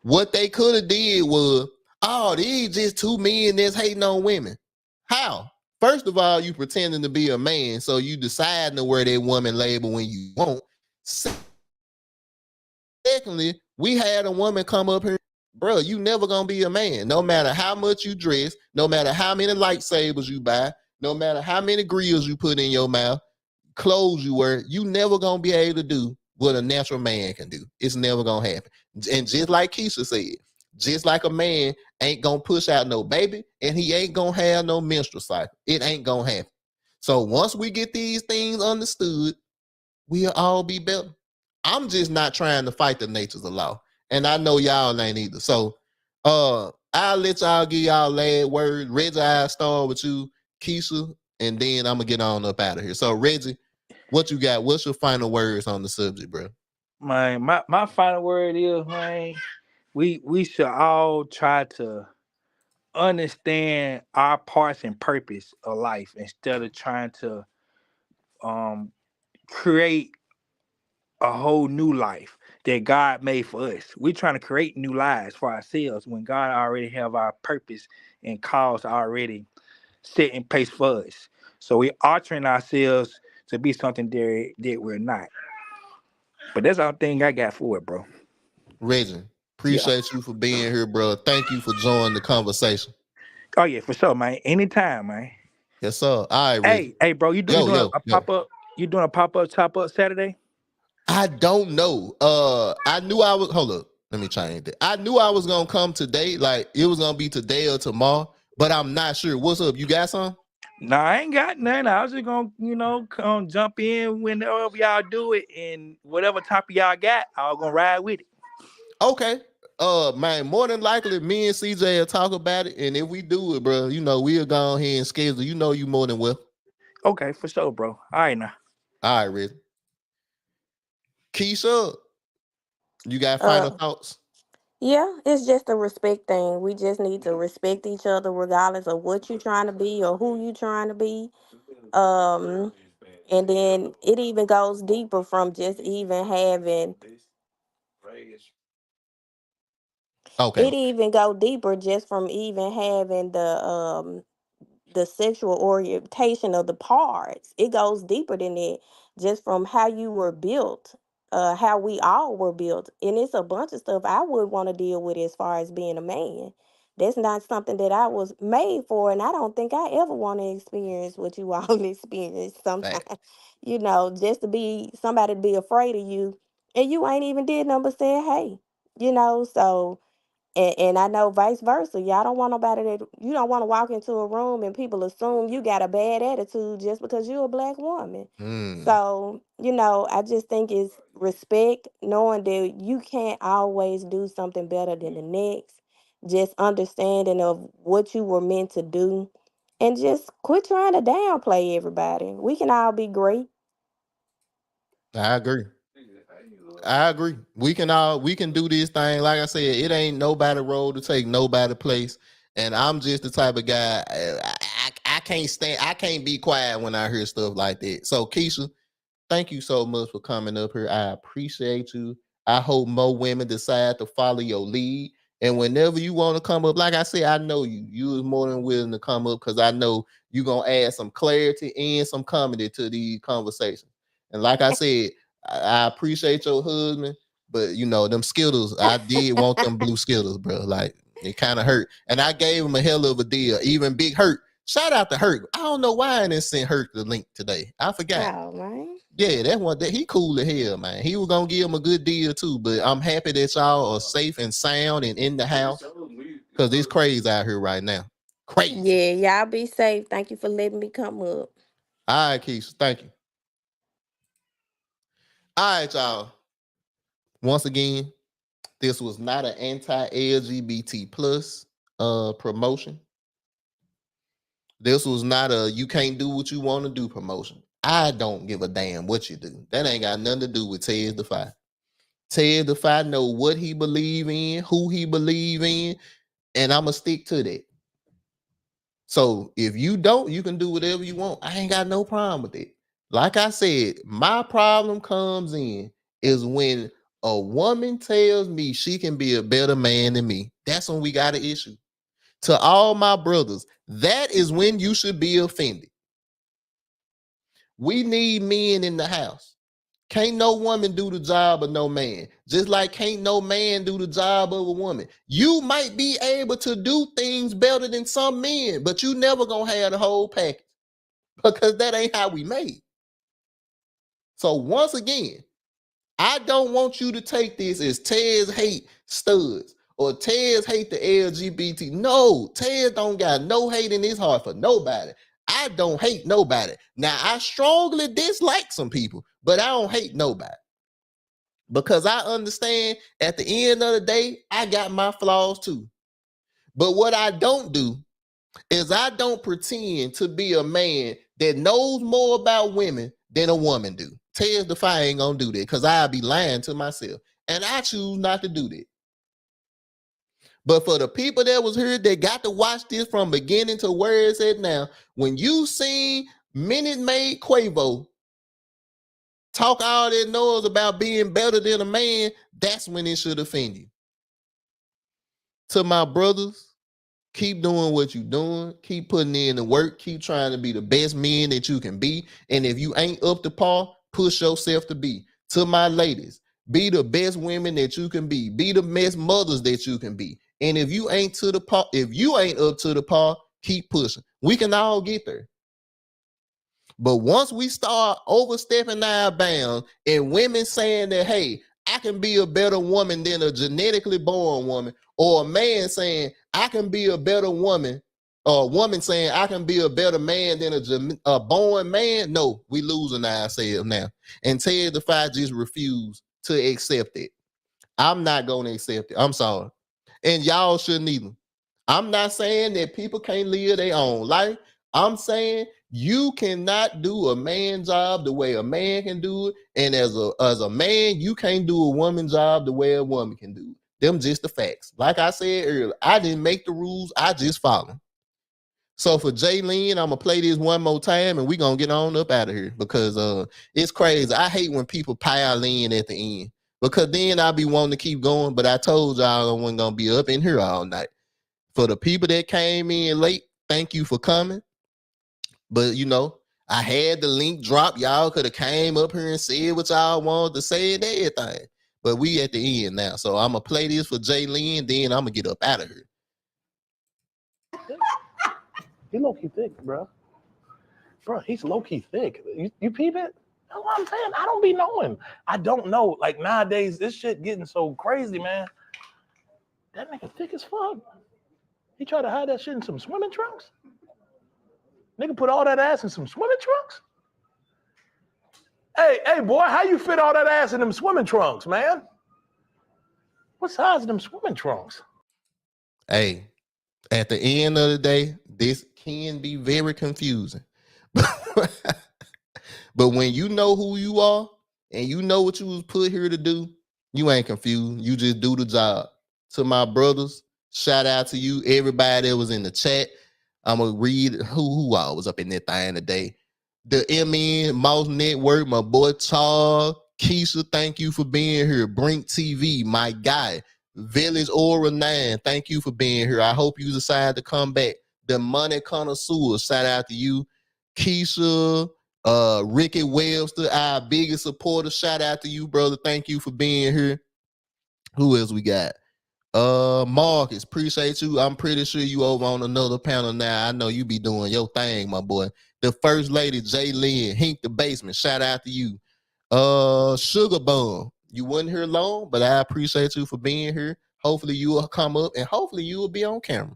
what they could have did was, oh, these just two men that's hating on women. How? First of all, you pretending to be a man, so you deciding to wear that woman label when you want. Secondly, we had a woman come up here, bro, you never gonna be a man. No matter how much you dress, no matter how many lightsabers you buy, no matter how many grills you put in your mouth, clothes you wear, you never gonna be able to do what a natural man can do. It's never gonna happen. And just like Keisha said, just like a man ain't gonna push out no baby and he ain't gonna have no menstrual cycle. It ain't gonna happen. So once we get these things understood, we'll all be better. I'm just not trying to fight the natures of law. And I know y'all ain't either. So I'll let y'all give y'all last word. Reggie, I'll start with you, Keisha, and then I'm gonna get on up out of here. So Reggie, what you got? What's your final words on the subject, bro? My final word is, man, we should all try to understand our parts and purpose of life instead of trying to create a whole new life that God made for us. We're trying to create new lives for ourselves when God already have our purpose and cause already set in place for us. So we're altering ourselves to be something that we're not. But that's all thing I got for it, bro. Reggie, Yeah. appreciate you for being here, bro. Thank you for joining the conversation. Oh yeah, for sure, man. Anytime, man. Yes, sir. All right, Reggie. Hey, bro, you doing a pop up? You doing a pop up chop up Saturday? I don't know. I knew I was. Hold up. Let me change that. I knew I was gonna come today. Like it was gonna be today or tomorrow, but I'm not sure. What's up? You got some? No, I ain't got nothing. I was just gonna, come jump in whenever y'all do it, and whatever topic y'all got, I was gonna ride with it. Okay. Man, more than likely, me and CJ will talk about it, and if we do it, bro, we'll go ahead and schedule. You more than well. Okay, for sure, bro. All right now. All right, Reggie. Keisha, you got final Uh thoughts? yeah, it's just a respect thing. We just need to respect each other regardless of what you're trying to be or who you trying to be. Um and then it even goes deeper from just even having Okay. it even go deeper just from even having the sexual orientation of the parts. It goes deeper than that, just from how you were built. how we all were built. And it's a bunch of stuff I would want to deal with as far as being a man. That's not something that I was made for, and I don't think I ever want to experience what you all experience sometimes. Fact. You know, just to be somebody to be afraid of you, and you ain't even did nothing but say hey. You know, so and I know vice versa. Y'all don't want nobody that you don't want to walk into a room and people assume you got a bad attitude just because you're a black woman. Mm. So, you know, I just think it's respect, knowing that you can't always do something better than the next. Just understanding of what you were meant to do. And just quit trying to downplay everybody. We can all be great. I agree. I agree. We can do this thing. Like I said, it ain't nobody road to take nobody place. And I'm just the type of guy I can't be quiet when I hear stuff like that. So Keisha, thank you so much for coming up here. I appreciate you. I hope more women decide to follow your lead. And whenever you want to come up, like I said, I know you is more than willing to come up because I know you're gonna add some clarity and some comedy to these conversations. And like I said, I appreciate your husband, but you know, them Skittles, I did want them blue Skittles, bro. Like it kind of hurt. And I gave him a hell of a deal. Even Big Hurt. Shout out to Hurt. I don't know why I didn't send Hurt the link today. I forgot. Oh, man. Yeah, that he cool as hell, man. He was gonna give him a good deal too. But I'm happy that y'all are safe and sound and in the house. Cause it's crazy out here right now. Crazy. Yeah, y'all be safe. Thank you for letting me come up. All right, Keisha. Thank you. All right, y'all. Once again, this was not an anti-LGBT plus promotion. This was not a you can't do what you want to do promotion. I don't give a damn what you do. That ain't got nothing to do with Ted Defy. Ted Defy know what he believe in, who he believe in, and I'ma stick to that. So if you don't, you can do whatever you want. I ain't got no problem with it. Like I said, my problem comes in is when a woman tells me she can be a better man than me. That's when we got an issue. To all my brothers, that is when you should be offended. We need men in the house. Can't no woman do the job of no man. Just like can't no man do the job of a woman. You might be able to do things better than some men, but you never gonna have the whole package because that ain't how we made. So once again, I don't want you to take this as Tez hate studs or Tez hate the LGBT. No, Tez don't got no hate in his heart for nobody. I don't hate nobody. Now, I strongly dislike some people, but I don't hate nobody. Because I understand at the end of the day, I got my flaws too. But what I don't do is I don't pretend to be a man that knows more about women than a woman do. Tez Defy ain't gonna do that because I'll be lying to myself. And I choose not to do that. But for the people that was here that got to watch this from beginning to where it's at now, when you seen Minute Maid Quavo talk all that noise about being better than a man, that's when it should offend you. To my brothers, keep doing what you're doing. Keep putting in the work. Keep trying to be the best men that you can be. And if you ain't up to par, push yourself to be. To my ladies, be the best women that you can be. Be the best mothers that you can be. And if you ain't to the par, if you ain't up to the par, keep pushing. We can all get there. But once we start overstepping our bounds and women saying that, hey, I can be a better woman than a genetically born woman, or a man saying I can be a better woman, or a woman saying I can be a better man than a born man, no, we losing ourselves now. And Ted Defy just refused to accept it. I'm not going to accept it. I'm sorry. And y'all shouldn't either. I'm not saying that people can't live their own life. I'm saying you cannot do a man's job the way a man can do it. And as a man, you can't do a woman's job the way a woman can do it. Them just the facts. Like I said earlier, I didn't make the rules. I just follow. So for Jaylene, I'm going to play this one more time and we're going to get on up out of here because it's crazy. I hate when people pile in at the end because then I'll be wanting to keep going. But I told y'all I wasn't going to be up in here all night. For the people that came in late, thank you for coming. But, you know, I had the link drop. Y'all could have came up here and said what y'all wanted to say and everything. But we at the end now. So I'm going to play this for Jaylin, then I'm going to get up out of here. He low-key thick, bro. Bro, he's low-key thick. You peep it? That's what I'm saying. I don't be knowing. I don't know. Like, nowadays, this shit getting so crazy, man. That nigga thick as fuck. He tried to hide that shit in some swimming trunks? Nigga put all that ass in some swimming trunks? Hey, boy, how you fit all that ass in them swimming trunks, man? What size are them swimming trunks? Hey, at the end of the day, this can be very confusing. But when you know who you are and you know what you was put here to do, you ain't confused. You just do the job. To my brothers, shout out to you, everybody that was in the chat. I'm going to read who all was up in that thing today. The MN Mouse Network, my boy Charles, Keisha, thank you for being here. Brink TV, my guy. Village Aura 9, thank you for being here. I hope you decide to come back. The Money Connoisseur, shout out to you. Keisha, Ricky Webster, our biggest supporter, shout out to you, brother. Thank you for being here. Who else we got? Marcus, appreciate you. I'm pretty sure you over on another panel now. I know you be doing your thing, my boy. The First Lady, Jaylin, Hink the Basement, shout out to you. Sugar Bum, you wasn't here long, but I appreciate you for being here. Hopefully you will come up and hopefully you will be on camera.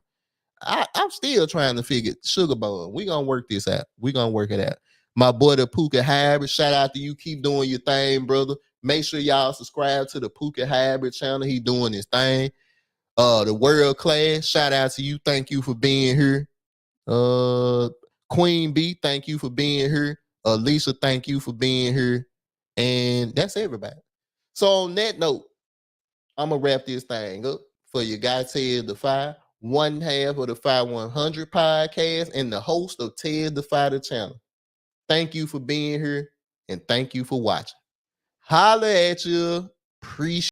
I'm still trying to figure Sugar Bum. We're gonna work this out. We're gonna work it out. My boy the Puka Hybrid, shout out to you. Keep doing your thing, brother. Make sure y'all subscribe to the Puka Hybrid channel. He doing his thing. The World Class, shout out to you. Thank you for being here. Queen B, thank you for being here. Lisa, thank you for being here. And that's everybody. So on that note, I'm going to wrap this thing up for your guy, Ted the Fire, one half of the Fire 100 podcast and the host of Ted the Fire channel. Thank you for being here and thank you for watching. Holla at you. Appreciate